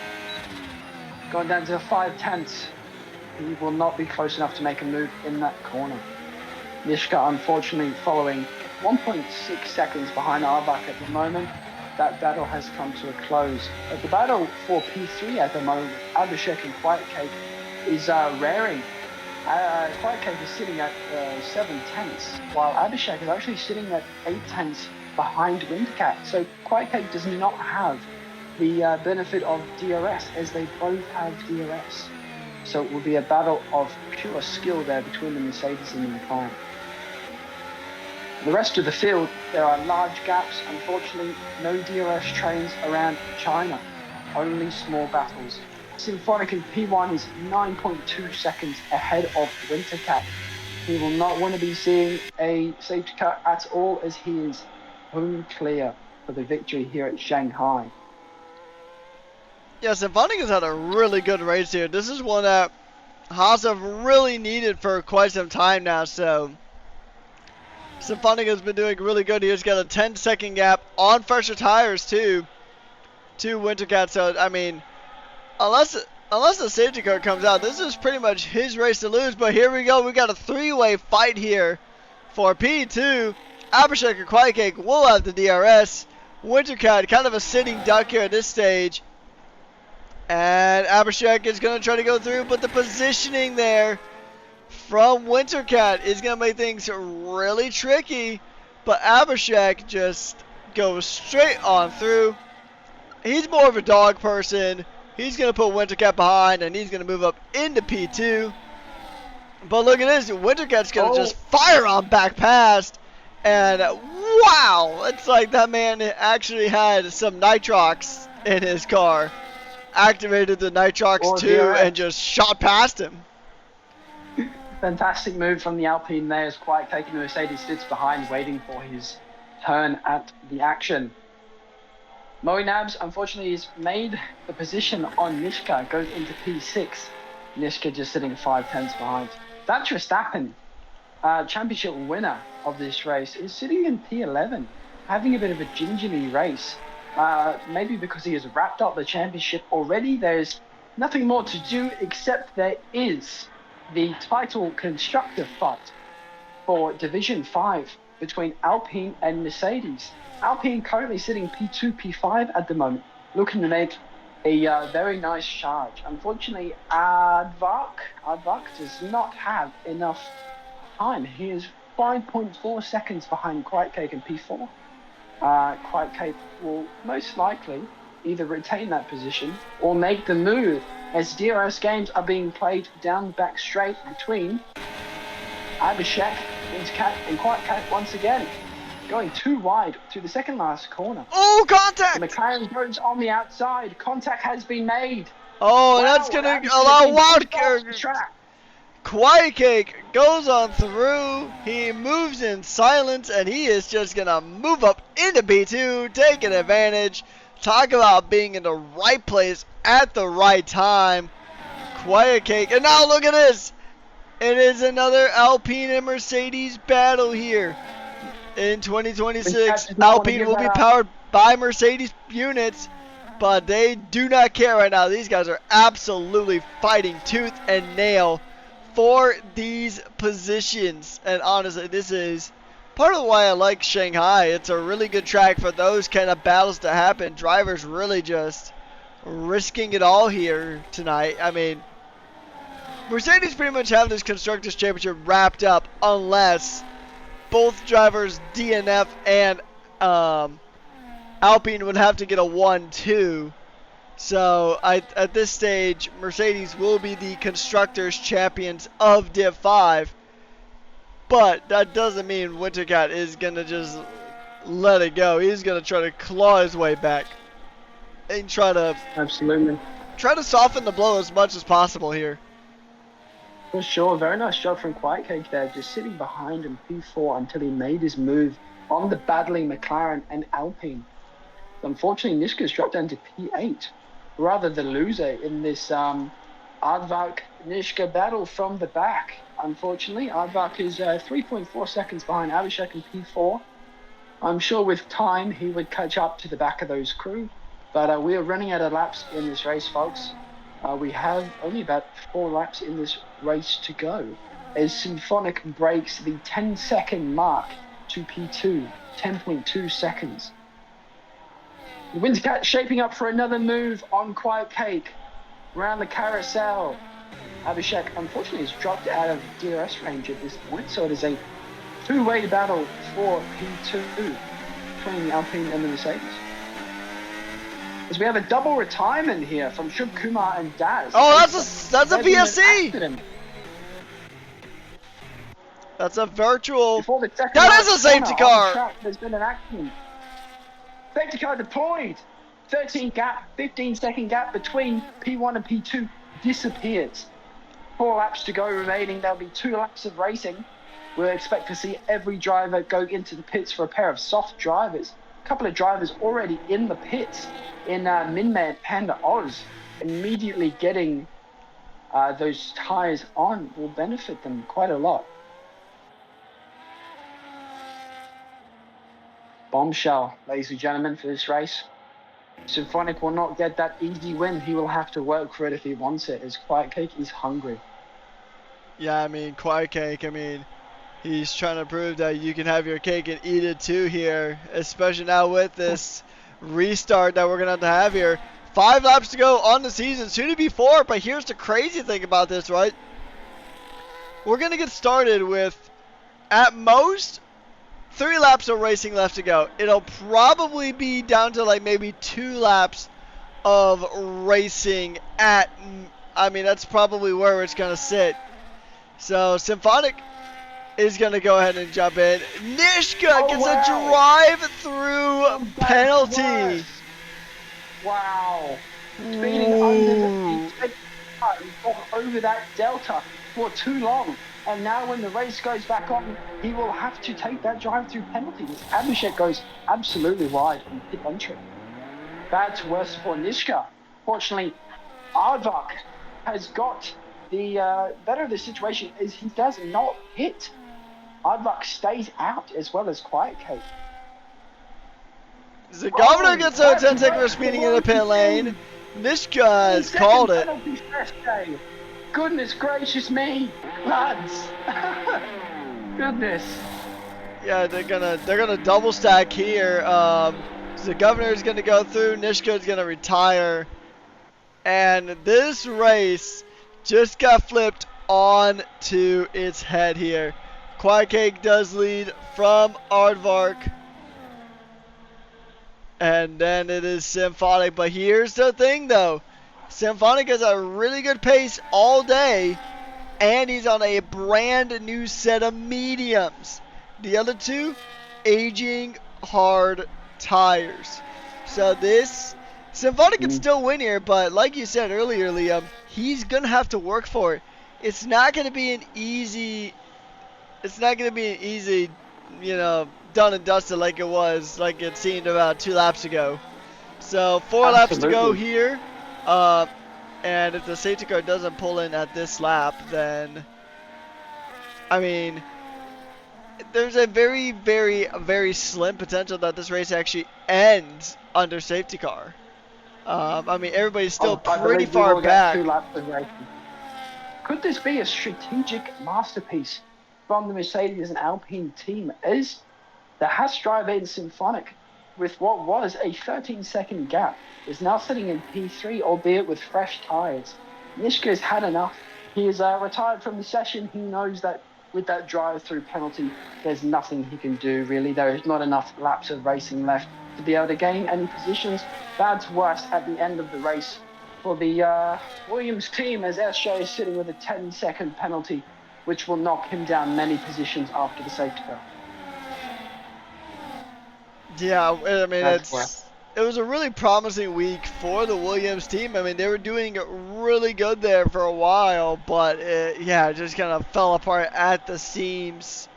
Going down to 5/10. He will not be close enough to make a move in that corner. Nishka unfortunately following 1.6 seconds behind Aardvark at the moment. That battle has come to a close. But the battle for P3 at the moment, Abhishek and Quiet Cake, is raring. Quiet Cake is sitting at 7/10, while Abhishek is actually sitting at 8/10 behind Wintercat. So Quiet Cake does not have the benefit of DRS, as they both have DRS. So it will be a battle of pure skill there between the Mercedes and the McLaren. The rest of the field, there are large gaps. Unfortunately, no DRS trains around China, only small battles. Symphonic in P1 is 9.2 seconds ahead of Wintercat. He will not want to be seeing a safety car at all, as he is home clear for the victory here at Shanghai. Yeah, Symphonic has had a really good race here. This is one that Haas have really needed for quite some time now, so Symphonic has been doing really good. He's got a 10-second gap on fresher tires too to Wintercat. So I mean, unless the safety car comes out, this is pretty much his race to lose. But here we go. We got a three-way fight here for P2. Abhishek or Quackcake will have the DRS. Wintercat kind of a sitting duck here at this stage. And Abhishek is going to try to go through, but the positioning there from Wintercat is going to make things really tricky. But Abhishek just goes straight on through. He's more of a dog person. He's going to put Wintercat behind, and he's going to move up into P2. But look at this. Wintercat's going to just fire on back past. And wow, it's like that man actually had some nitrox in his car. Activated the nitrox 2 and just shot past him. Fantastic move from the Alpine there, as Quiet Cake and the Mercedes sits behind waiting for his turn at the action. Moe Nabs unfortunately has made the position on Nishka, goes into P6. Nishka just sitting 5/10 behind. That's Verstappen, championship winner of this race, is sitting in P11, having a bit of a gingerly race. Maybe because he has wrapped up the championship already. There's nothing more to do, except there is the title constructor fight for Division 5 between Alpine and Mercedes. Alpine currently sitting P2, P5 at the moment, looking to make a very nice charge. Unfortunately, Aardvark does not have enough time. He is 5.4 seconds behind Quiet Cake in P4. Quiet Cake will most likely either retain that position or make the move, as DRS games are being played down the back straight between Abhishek, Wintercat, and Quiet Cake once again, going too wide to the second last corner. Oh, contact! The McLaren goes on the outside. Contact has been made. Oh, wow, that's going to allow wild track. Quiet Cake goes on through. He moves in silence, and he is just going to move up into P2, taking advantage. Talk about being in the right place at the right time. Quiet Cake. And now look at this. It is another Alpine and Mercedes battle here. In 2026, Alpine will be powered by Mercedes units, but they do not care right now. These guys are absolutely fighting tooth and nail for these positions. And honestly, this is part of why I like Shanghai. It's a really good track for those kind of battles to happen. Drivers really just risking it all here tonight. I mean, Mercedes pretty much have this Constructors' Championship wrapped up unless both drivers, DNF and Alpine, would have to get a 1-2. So at this stage, Mercedes will be the Constructors' Champions of Div 5. But that doesn't mean Wintercat is going to just let it go. He's going to try to claw his way back and try to soften the blow as much as possible here. For sure, very nice job from Quiet Cake there, just sitting behind in P4 until he made his move on the battling McLaren and Alpine. Unfortunately, Nishka's dropped down to P8, rather the loser in this Aardvark-Nishka battle from the back. Unfortunately, Aardvark is 3.4 seconds behind Abhishek in P4. I'm sure with time he would catch up to the back of those crew, but we are running out of laps in this race, folks. We have only about 4 laps in this race to go, as Symphonic breaks the 10-second mark to P2, 10.2 seconds. The Wintercat shaping up for another move on Quiet Cake around the carousel. Abhishek unfortunately has dropped out of DRS range at this point, so it is a two-way battle for P2 between the Alpine and the Mercedes. As we have a double retirement here from Shub Kumar and Daz. Oh, that's a VSC! That's a virtual. That is a safety car! Track, there's been an accident. Safety car deployed. 15-second gap between P1 and P2 disappears. 4 laps to go remaining. There'll be 2 laps of racing. We'll expect to see every driver go into the pits for a pair of soft drivers. A couple of drivers already in the pits in Minman Panda Oz. Immediately getting those tires on will benefit them quite a lot. Bombshell, ladies and gentlemen, for this race. Symphonic will not get that easy win. He will have to work for it if he wants it. As Quiet Cake is hungry. Yeah, I mean, Quiet Cake, I mean, he's trying to prove that you can have your cake and eat it too here, especially now with this restart that we're going to have here. 5 laps to go on the season, soon to be 4, but here's the crazy thing about this, right? We're going to get started with, at most, 3 laps of racing left to go. It'll probably be down to like maybe 2 laps of racing at, I mean, that's probably where it's going to sit. So, Symphonic is going to go ahead and jump in. Nishka gets a drive-through penalty. Wow. Speeding under over that delta for too long. And now when the race goes back on, he will have to take that drive-through penalty. Abhishek goes absolutely wide on pit entry. That's worse for Nishka. Fortunately, Aardvark has got the better of the situation is he does not hit. Aardvark stays out as well as Quiet Cake. The governor gets a 10-second for speeding in the pit lane. Nishka has called it. Goodness gracious me, lads! Goodness. Yeah, they're gonna double stack here. So the governor is gonna go through. Nishka is gonna retire, and this race just got flipped on to its head here. Quiet Cake does lead from Aardvark. And then it is Symphonic. But here's the thing, though. Symphonic has a really good pace all day. And he's on a brand new set of mediums. The other two, aging hard tires. So this, Symphonic can still win here. But like you said earlier, Liam, he's going to have to work for it. It's not going to be an easy, you know, done and dusted like it seemed about 2 laps ago. So 4 laps to go here. And if the safety car doesn't pull in at this lap, then, I mean, there's a very, very, very slim potential that this race actually ends under safety car. I mean, everybody's still pretty far back. 2 laps of racing. Could this be a strategic masterpiece from the Mercedes and Alpine team? Is the Haas driver in Symphonic, with what was a 13-second gap, is now sitting in P3, albeit with fresh tyres. Nishka's had enough. He is retired from the session. He knows that with that drive-through penalty, there's nothing he can do, really. There is not enough laps of racing left to be able to gain any positions. That's worse at the end of the race for the Williams team, as SJ is sitting with a 10-second penalty, which will knock him down many positions after the safety car. Yeah, I mean, it was a really promising week for the Williams team. I mean, they were doing really good there for a while, but it just kind of fell apart at the seams.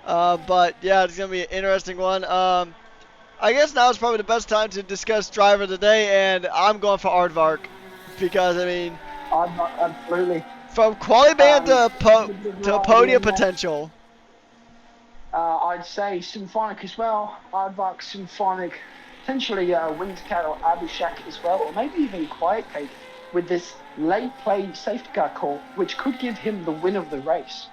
But yeah, it's gonna be an interesting one. I guess now is probably the best time to discuss driver of the day, and I'm going for Aardvark because I mean, Aardvark, absolutely. From quali band to podium potential. I'd say Symphonic as well. Aardvark, Symphonic, potentially Wintercat or Abhishek as well, or maybe even Quiet Cake with this late play safety car call, which could give him the win of the race.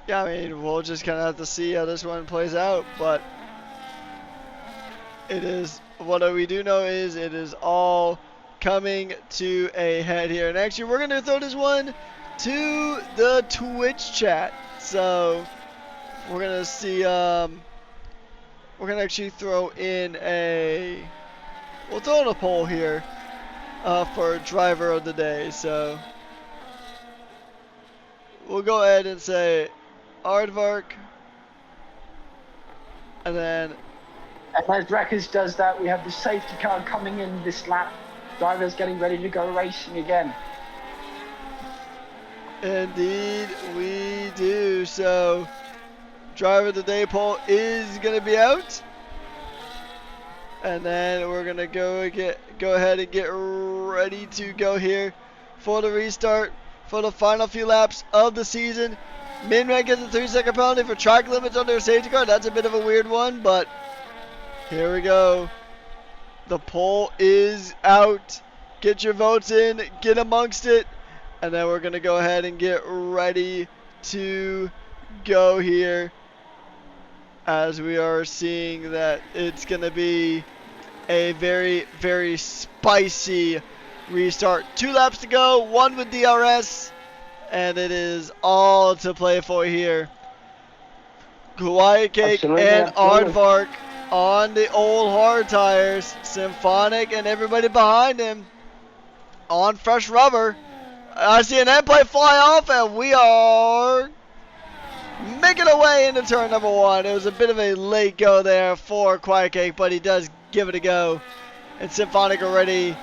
Yeah, I mean, we'll just kind of have to see how this one plays out, but what we do know is it is all coming to a head here. And actually, we're going to throw this one to the Twitch chat. So, we're going to see, we're going to actually throw in we'll throw in a poll here for driver of the day. So, we'll go ahead and say Aardvark. And then, as Records does that, we have the safety car coming in this lap. Drivers getting ready to go racing again. Indeed, we do. So, driver of the day poll is going to be out. And then we're going to go ahead and get ready to go here for the restart for the final few laps of the season. Min-Man gets a 3-second penalty for track limits under a safety car. That's a bit of a weird one, but here we go. The poll is out. Get your votes in. Get amongst it. And then we're going to go ahead and get ready to go here, as we are seeing that it's going to be a very, very spicy restart. 2 laps to go, 1 with DRS, and it is all to play for here. Quiet Cake and Aardvark on the old hard tires. Symphonic and everybody behind him on fresh rubber. I see an end plate fly off, and we are making our way into turn number 1. It was a bit of a late go there for Quiet Cake, but he does give it a go. And Symphonic already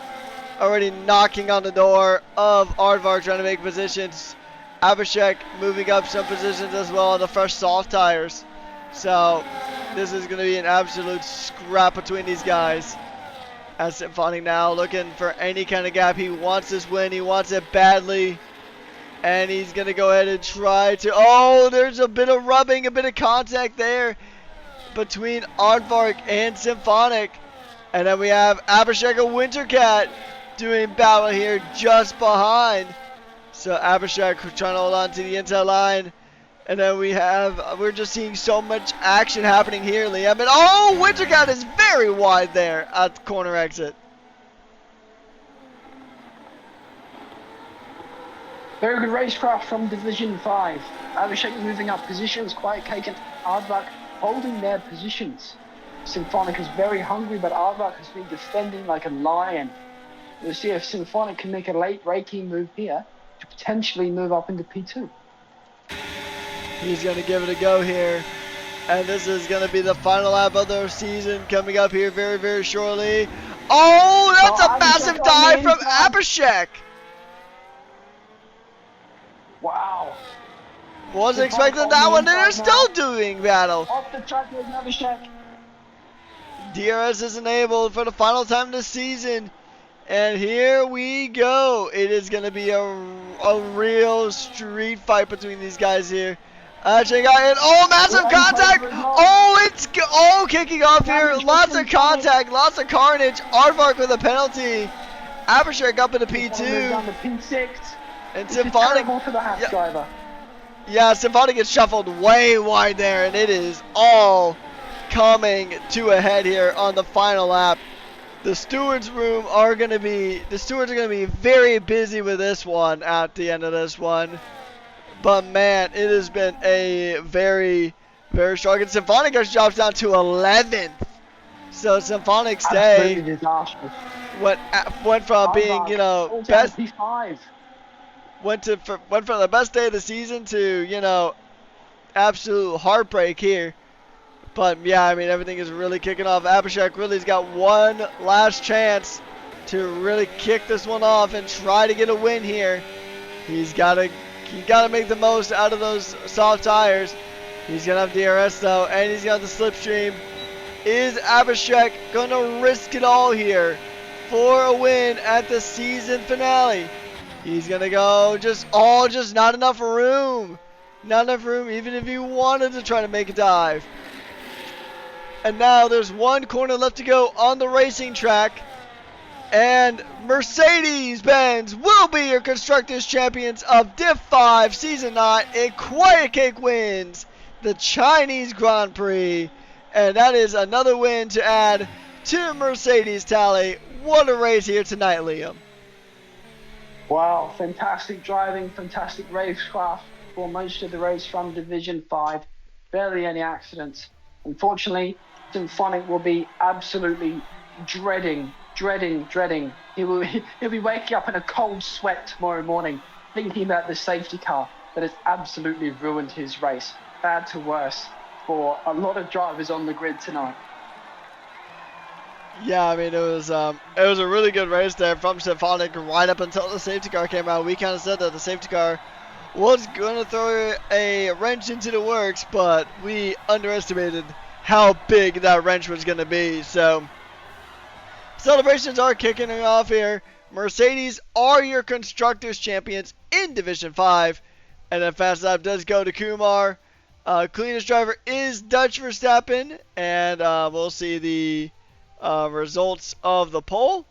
knocking on the door of Aardvark, trying to make positions. Abhishek moving up some positions as well on the fresh soft tires. So this is going to be an absolute scrap between these guys. As Symphonic now looking for any kind of gap. He wants this win. He wants it badly. And he's going to go ahead and try to... Oh, there's a bit of rubbing, a bit of contact there between Aardvark and Symphonic. And then we have Abhishek and Wintercat doing battle here just behind. So Abhishek trying to hold on to the inside line. And then we're just seeing so much action happening here, Liam. And oh, Wintercat is very wide there at the corner exit. Very good racecraft from Division 5. Abhishek moving up positions, Quiet Cake and Aardvark holding their positions. Symphonic is very hungry, but Aardvark has been defending like a lion. We'll see if Symphonic can make a late braking move here to potentially move up into P2. He's going to give it a go here. And this is going to be the final lap of the season coming up here very, very shortly. Oh, that's a massive dive from Abhishek. Wow. Wasn't expecting that one. They're still doing battle. Off the track with Abhishek. DRS is enabled for the final time this season. And here we go. It is going to be a real street fight between these guys here. Check out it. Oh, massive contact. Oh, kicking off here. Lots of contact. Lots of carnage. Aardvark with a penalty. Abhishek up into P2. Down to P6. And Symphonic. For the half driver. Yeah, Symphonic gets shuffled way wide there, and it is all coming to a head here on the final lap. The stewards are going to be very busy with this one at the end of this one. But man, it has been a very, very strong. And Symphonic drops down to 11th. So Symphonic's day went from being, best. P5. Went from the best day of the season to, absolute heartbreak here. But yeah, I mean, everything is really kicking off. Abhishek really's got one last chance to really kick this one off and try to get a win here. He's got to make the most out of those soft tires. He's gonna have DRS though, and he's got the slipstream. Is Abhishek gonna risk it all here for a win at the season finale? He's gonna go just not enough room. Not enough room even if he wanted to try to make a dive. And now there's one corner left to go on the racing track. And Mercedes-Benz will be your Constructors Champions of Div 5 Season 9. And Quiet Cake wins the Chinese Grand Prix. And that is another win to add to Mercedes' tally. What a race here tonight, Liam. Wow, fantastic driving, fantastic racecraft for most of the race from Division 5. Barely any accidents. Unfortunately, Symphonic will be absolutely dreading. He'll be waking up in a cold sweat tomorrow morning, thinking about the safety car that has absolutely ruined his race. Bad to worse for a lot of drivers on the grid tonight. Yeah, I mean, it was a really good race there from Symphonic right up until the safety car came out. We kind of said that the safety car was going to throw a wrench into the works, but we underestimated how big that wrench was going to be. So celebrations are kicking off here. Mercedes are your Constructors champions in Division 5. And then fast lap does go to Kumar. Cleanest driver is Dutch Verstappen. And we'll see the results of the poll.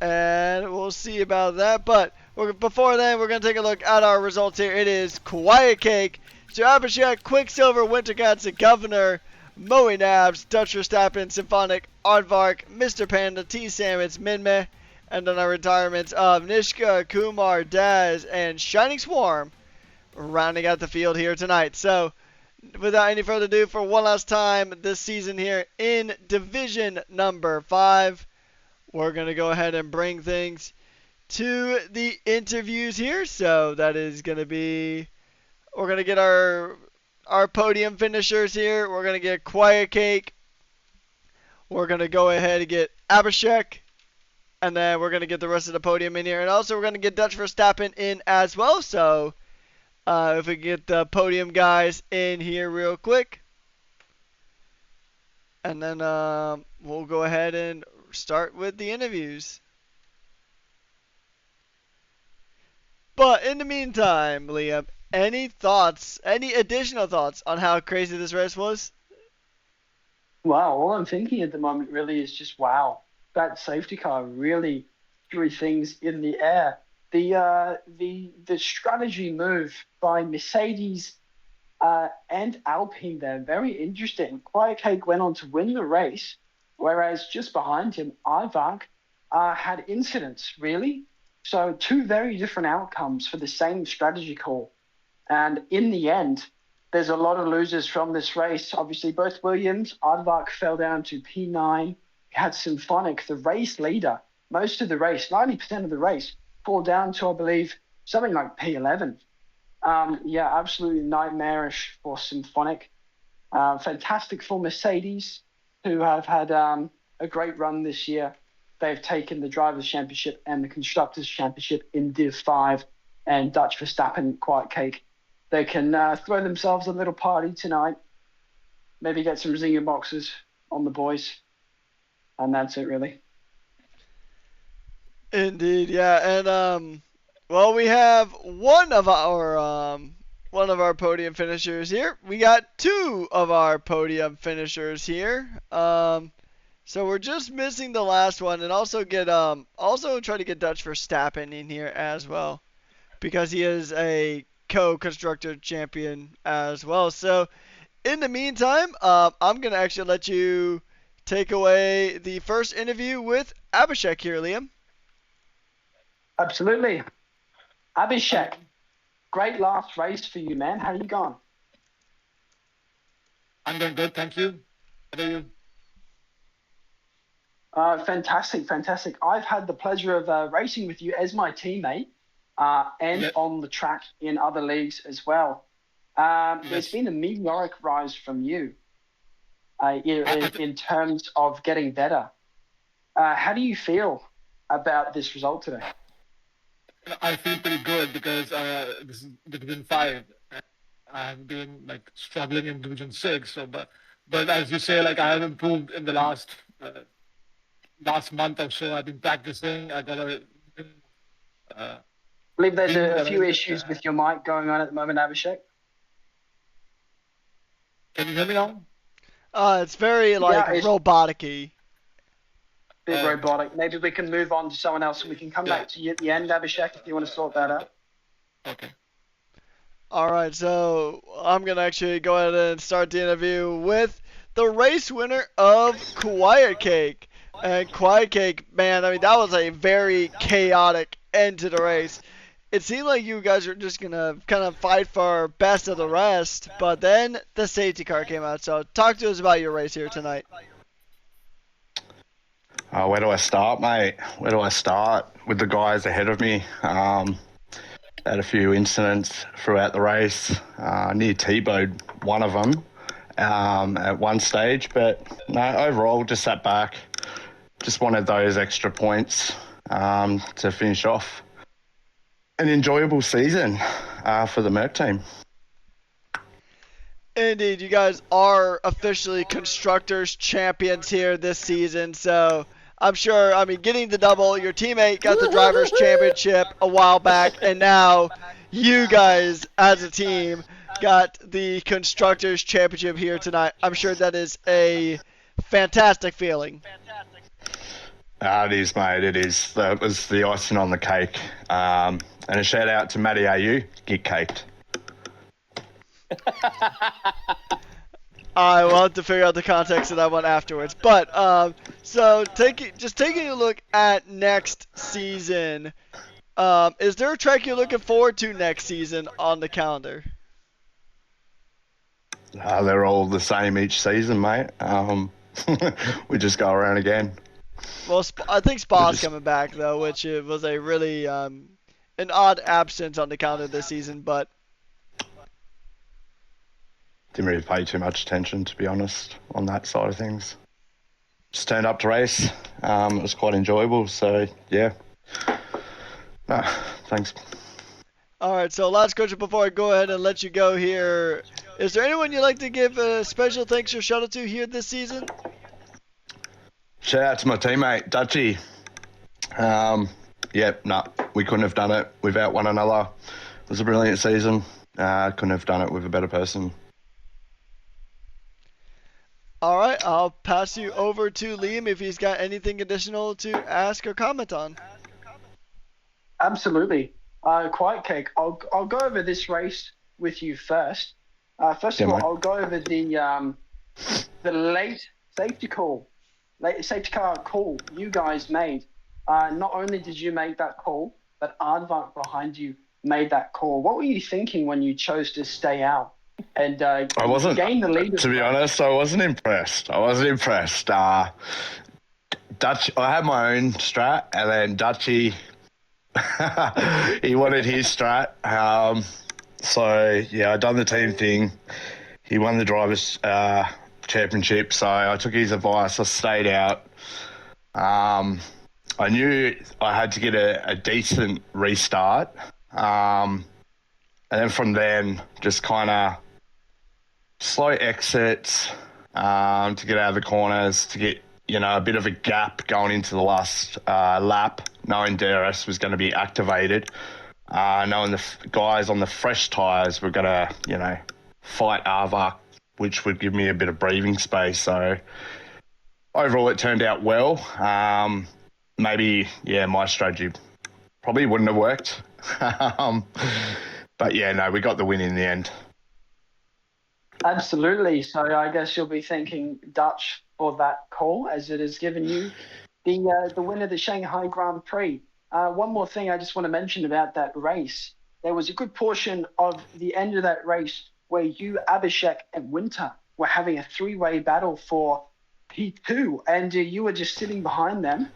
And we'll see about that. But before then, we're going to take a look at our results here. It is Quiet Cake, Sir Abhishek, Quicksilver, Wintercats, Governor, Moe Nabs, Dutch Verstappen, Symphonic, Aardvark, Mr. Panda, T. Sammons, Minmeh, and then our retirements of Nishka, Kumar, Daz, and Shining Swarm rounding out the field here tonight. So, without any further ado, for one last time this season here in Division number 5, we're going to go ahead and bring things to the interviews here. So that is going to be, we're going to get our podium finishers here. We're going to get Quiet Cake. We're going to go ahead and get Abhishek. And then we're going to get the rest of the podium in here. And also we're going to get Dutch Verstappen in as well. So if we get the podium guys in here real quick. And then we'll go ahead and start with the interviews. But in the meantime, Liam, any thoughts, any additional thoughts on how crazy this race was? Wow, all I'm thinking at the moment really is just wow. That safety car really threw things in the air. The strategy move by Mercedes and Alpine there, very interesting. Quiet Cake went on to win the race, whereas just behind him, Ivark had incidents, really. So two very different outcomes for the same strategy call. And in the end, there's a lot of losers from this race. Obviously, both Williams, Aardvark fell down to P9. You had Symphonic, the race leader, most of the race, 90% of the race, fall down to, I believe, something like P11. Yeah, absolutely nightmarish for Symphonic. Fantastic for Mercedes, who have had a great run this year. They've taken the Drivers' Championship and the Constructors' Championship in Div 5, and Dutch Verstappen, Quiet Cake. They can throw themselves a little party tonight, maybe get some zinger boxes on the boys, and that's it, really. Indeed, yeah, and well, we have one of our podium finishers here. We got two of our podium finishers here. So we're just missing the last one, and also try to get Dutch Verstappen in here as well, because he is a co-constructor champion as well. So in the meantime, I'm gonna actually let you take away the first interview with Abhishek here, Liam. Absolutely. Abhishek, great last race for you, man. How are you going? I'm doing good, thank you. How are you? Fantastic, fantastic. I've had the pleasure of racing with you as my teammate and Yep. on the track in other leagues as well. There's Yes. been a meteoric rise from you in, I, in terms of getting better. How do you feel about this result today? I feel pretty good because this is Division 5. I've been like struggling in Division 6. So, but as you say, like I have improved in the last month or so. I've been practicing. I got a uh, I believe there's wing a that few issues with your mic going on at the moment, Abhishek. can you hear me now? It's very like Yeah, it's robotic-y. a bit Uh, robotic. Maybe we can move on to someone else and we can come yeah. back to you at the end, Abhishek, if you want to sort that out. Okay. Alright, so I'm going to actually go ahead and start the interview with the race winner of Quiet Cake. And Quiet Cake, man, I mean, that was a very chaotic end to the race. It seemed like you guys were just going to kind of fight for best of the rest, but then the safety car came out. So talk to us about your race here tonight. Where do I start, mate? Where do I start? With the guys ahead of me. Had a few incidents throughout the race. Near T-bowed one of them at one stage, but no, overall just sat back. Just wanted those extra points to finish off. an enjoyable season for the Merc team. Indeed, you guys are officially Constructors champions here this season, so I'm sure, getting the double, your teammate got the Drivers' Championship a while back, and now you guys, as a team, got the Constructors' Championship here tonight. I'm sure that is a fantastic feeling. It is, mate. It is. That was the icing on the cake. And a shout out to Matty AU. Get caked. I will have to figure out the context of that one afterwards. But so taking a look at next season, is there a track you're looking forward to next season on the calendar? They're all the same each season, mate. We just go around again. Well, I think Spa's coming back though, which was a really an odd absence on the calendar this season, but didn't really pay too much attention, to be honest, on that side of things. Just turned up to race. It was quite enjoyable, so yeah. Thanks. All right, so last question before I go ahead and let you go here. Is there anyone you'd like to give a special thanks or shout out to here this season? Shout out to my teammate, Dutchy. We couldn't have done it without one another. It was a brilliant season. Couldn't have done it with a better person. All right, I'll pass you over to Liam if he's got anything additional to ask or comment on. Absolutely. Quiet Cake, I'll go over this race with you first. First of all, I'll go over the late safety car call you guys made. Not only did you make that call, but Aardvark behind you made that call. What were you thinking when you chose to stay out and I wasn't, gain the lead? To be honest, I wasn't impressed. Dutch, I had my own strat, and then Dutchy, he wanted his strat. So yeah, I done the team thing. He won the drivers' championship, so I took his advice. I stayed out. I knew I had to get a decent restart, and then from then just kind of slow exits to get out of the corners, to get a bit of a gap going into the last lap, knowing DRS was going to be activated, knowing the guys on the fresh tyres were going to, fight Aardvark, which would give me a bit of breathing space. So overall, it turned out well. Maybe, my strategy probably wouldn't have worked. But yeah, no, we got the win in the end. Absolutely. So I guess you'll be thanking Dutch for that call, as it has given you the win of the Shanghai Grand Prix. One more thing I just want to mention about that race. There was a good portion of the end of that race where you, Abhishek, and Winter were having a three-way battle for P2, and you were just sitting behind them,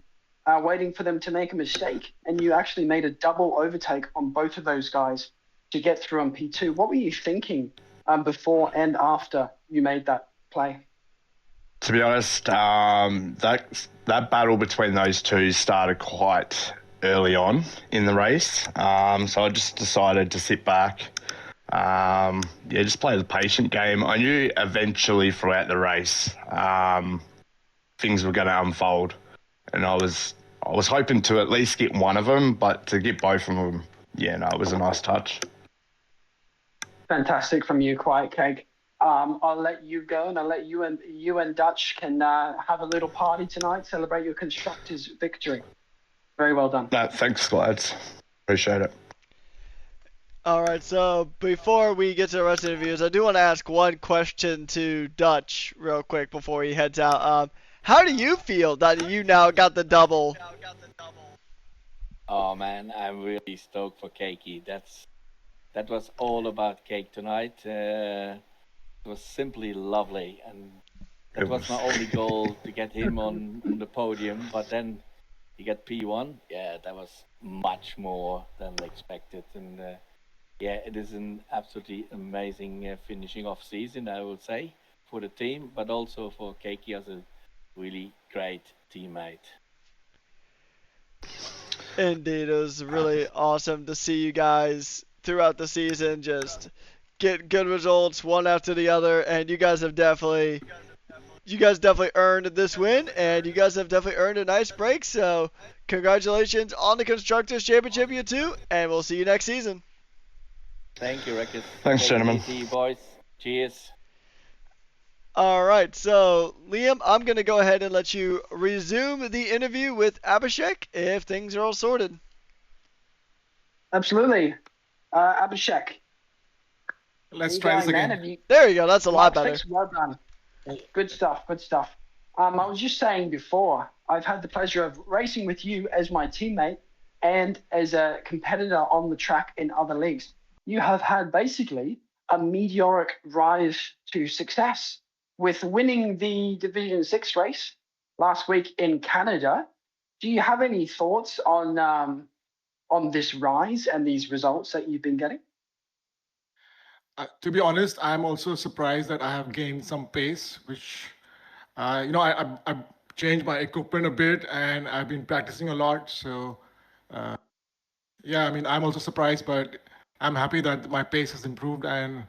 waiting for them to make a mistake, and you actually made a double overtake on both of those guys to get through on P2. What were you thinking before and after you made that play? To be honest, that battle between those two started quite early on in the race. So I just decided to sit back, just play the patient game. I knew eventually throughout the race things were going to unfold, and I was hoping to at least get one of them, but to get both of them, it was a nice touch. Fantastic from you, Quiet Cake. I'll let you go, and I'll let you and Dutch can have a little party tonight, celebrate your Constructors' victory. Very well done. No, thanks, lads. Appreciate it. All right, so before we get to the rest of the interviews, I do want to ask one question to Dutch real quick before he heads out. How do you feel that you now got the double? Oh man, I'm really stoked for Keiki. That was all about Cake tonight. It was simply lovely, and that was my only goal, to get him on the podium. But then he got P1. Yeah, that was much more than expected, and it is an absolutely amazing finishing off season, I will say, for the team, but also for Keiki as a really great teammate. Indeed, it was really awesome to see you guys throughout the season just get good results one after the other, and you guys definitely earned this win, and you guys have definitely earned a nice break. So, congratulations on the Constructors Championship, you two, and we'll see you next season. Thank you, Rekus. Thanks, Take gentlemen. it easy, boys. Cheers. All right, so Liam, I'm going to go ahead and let you resume the interview with Abhishek if things are all sorted. Absolutely. Abhishek. Let's you try this going, man? again. There you go, that's a lot Mark better. 6, well done. Good stuff, good stuff. I was just saying before, I've had the pleasure of racing with you as my teammate and as a competitor on the track in other leagues. You have had basically a meteoric rise to success with winning the Division 6 race last week in Canada. Do you have any thoughts on this rise and these results that you've been getting? To be honest, I'm also surprised that I have gained some pace, which, I've changed my equipment a bit and I've been practicing a lot. So, yeah, I mean, I'm also surprised, but I'm happy that my pace has improved and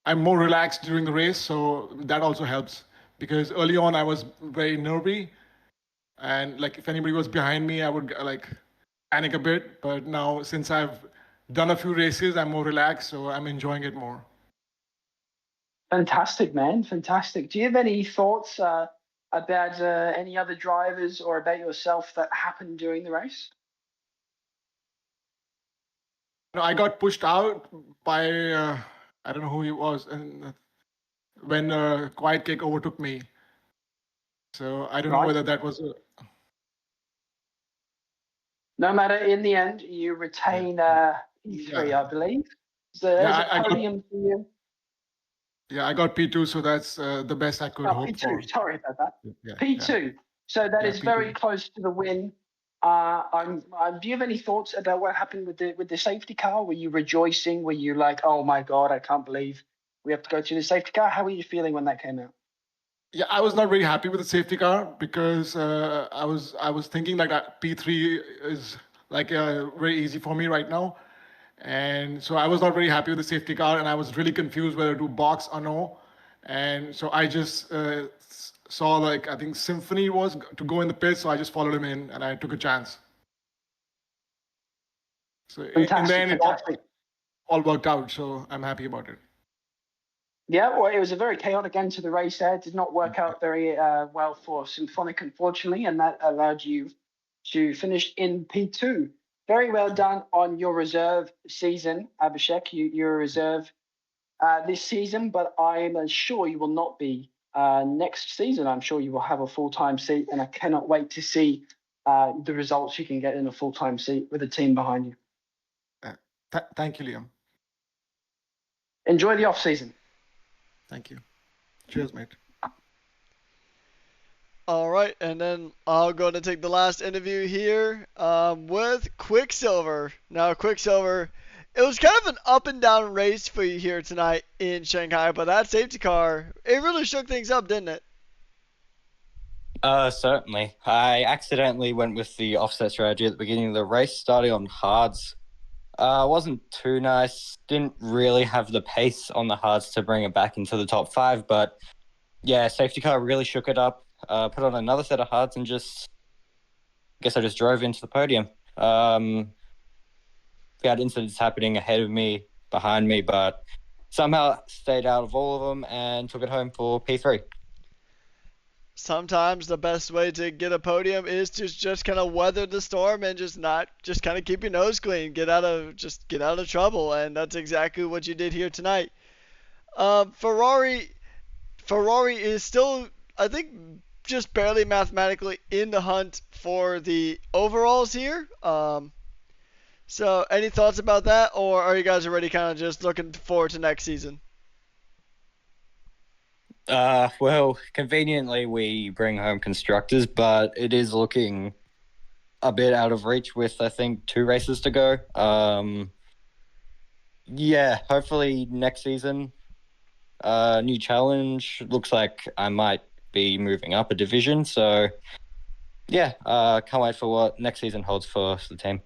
I'm more relaxed during the race. So that also helps because early on I was very nervy and like if anybody was behind me, I would like panic a bit. But now since I've done a few races, I'm more relaxed, so I'm enjoying it more. Fantastic, man. Fantastic. Do you have any thoughts about any other drivers or about yourself that happened during the race? I got pushed out by I don't know who he was, and when Quiet Cake overtook me. So I don't know Right. whether that was. No matter, in the end, you retain P3, Yeah. I believe. So Yeah, there's I a got, podium for you. yeah, I got P2, so that's the best I could Oh, hope for. P2, sorry about that. Yeah, P2. So that yeah, is very P2. close to the win. Do you have any thoughts about what happened with the safety car? Were you rejoicing? Were you like, oh my God, I can't believe we have to go through the safety car? How were you feeling when that came out? Yeah, I was not very happy with the safety car because I was thinking like that P3 is like very easy for me right now, and so I was not very happy with the safety car, and I was really confused whether to box or no, and so I just saw like I think Symphony was to go in the pit, so I just followed him in, and I took a chance. So in the Fantastic, end, fantastic. all worked out, so I'm happy about it. Yeah, well, it was a very chaotic end to the race there. It did not work out very well for Symphonic, unfortunately, and that allowed you to finish in P2. Very well done on your reserve season, Abhishek. You're a reserve this season, but I'm sure you will not be next season. I'm sure you will have a full-time seat, and I cannot wait to see the results you can get in a full-time seat with a team behind you. Thank you, Liam. Enjoy the off-season. Thank you. Cheers, mate. All right, and then I'll go to take the last interview here with Quicksilver. Now, Quicksilver, it was kind of an up and down race for you here tonight in Shanghai, but that safety car, it really shook things up, didn't it? Certainly. I accidentally went with the offset strategy at the beginning of the race, starting on hards. Wasn't too nice. Didn't really have the pace on the hards to bring it back into the top 5, but yeah, safety car really shook it up. Put on another set of hards and I just drove into the podium. We had incidents happening ahead of me, behind me, but somehow stayed out of all of them and took it home for P3. Sometimes the best way to get a podium is to just kind of weather the storm and just kind of keep your nose clean, get out of trouble, and that's exactly what you did here tonight. Ferrari is still, I think, just barely mathematically in the hunt for the overalls here. So any thoughts about that, or are you guys already kind of just looking forward to next season? Well, conveniently we bring home Constructors, but it is looking a bit out of reach with, I think, 2 races to go. Yeah, hopefully next season, new challenge. Looks like I might be moving up a division, so yeah, can't wait for what next season holds for the team.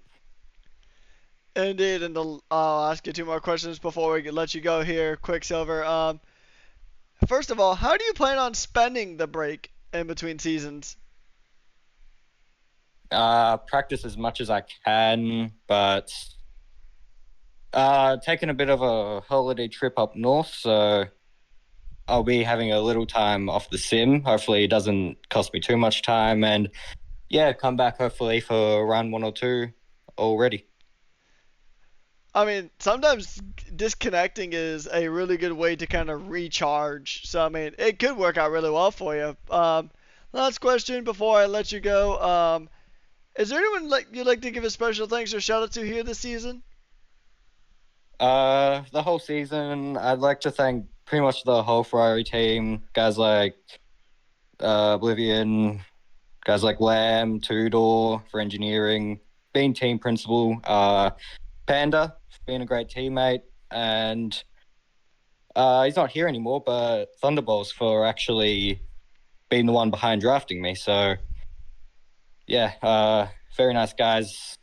Indeed, and I'll ask you two more questions before we let you go here, Quicksilver. First of all, how do you plan on spending the break in between seasons? Practice as much as I can, but taking a bit of a holiday trip up north, so I'll be having a little time off the sim. Hopefully, it doesn't cost me too much time, and yeah, come back hopefully for round 1 or 2 already. I mean, sometimes disconnecting is a really good way to kind of recharge. So, I mean, it could work out really well for you. Last question before I let you go. Is there anyone you'd like to give a special thanks or shout out to here this season? The whole season, I'd like to thank pretty much the whole Ferrari team, guys like Oblivion, guys like Lamb, Tudor for engineering, being team principal, Panda being a great teammate, and he's not here anymore, but Thunderbolts for actually being the one behind drafting me. So yeah, very nice guys.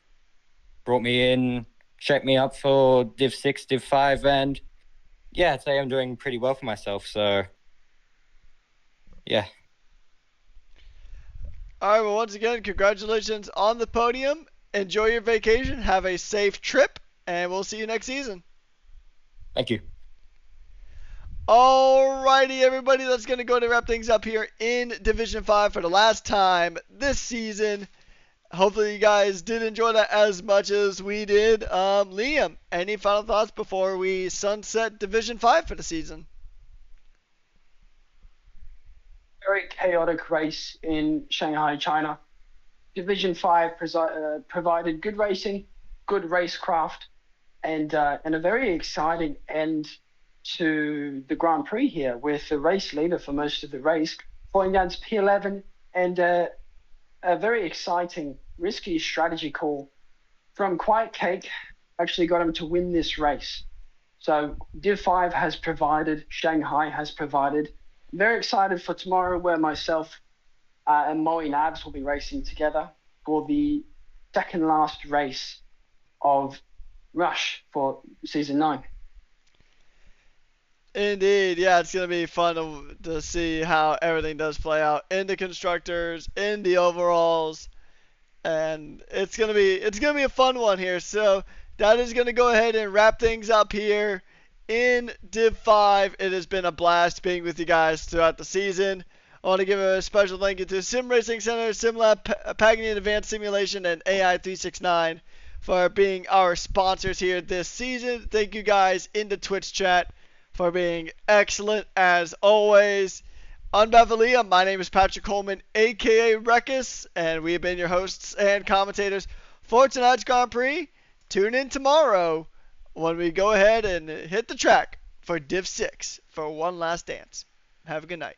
Brought me in, shaped me up for Div 6, Div 5, and yeah, I'd say I'm doing pretty well for myself. So yeah. All right, well, once again, congratulations on the podium. Enjoy your vacation. Have a safe trip, and we'll see you next season. Thank you. Alrighty, everybody, that's going to go to wrap things up here in Division 5 for the last time this season. Hopefully you guys did enjoy that as much as we did. Liam, any final thoughts before we sunset Division 5 for the season? Very chaotic race in Shanghai, China. Division 5 provided good racing, good racecraft, and a very exciting end to the Grand Prix here, with the race leader for most of the race falling down to P11, and a very exciting, risky strategy call from Quiet Cake actually got him to win this race. So Div 5 has provided, Shanghai has provided. I'm very excited for tomorrow, where myself and Moe Nabs will be racing together for the second last race of Rush for Season 9. Indeed, yeah, it's gonna be fun to see how everything does play out in the constructors, in the overalls, and it's gonna be a fun one here. So that is gonna go ahead and wrap things up here in Div 5. It has been a blast being with you guys throughout the season. I want to give a special thank you to Sim Racing Center, SimLab, Pagani Advanced Simulation, and AI369 for being our sponsors here this season. Thank you guys in the Twitch chat for being excellent as always. On behalf of Liam, my name is Patrick Coleman, aka Rekis, and we have been your hosts and commentators for tonight's Grand Prix. Tune in tomorrow when we go ahead and hit the track for Div 6 for one last dance. Have a good night.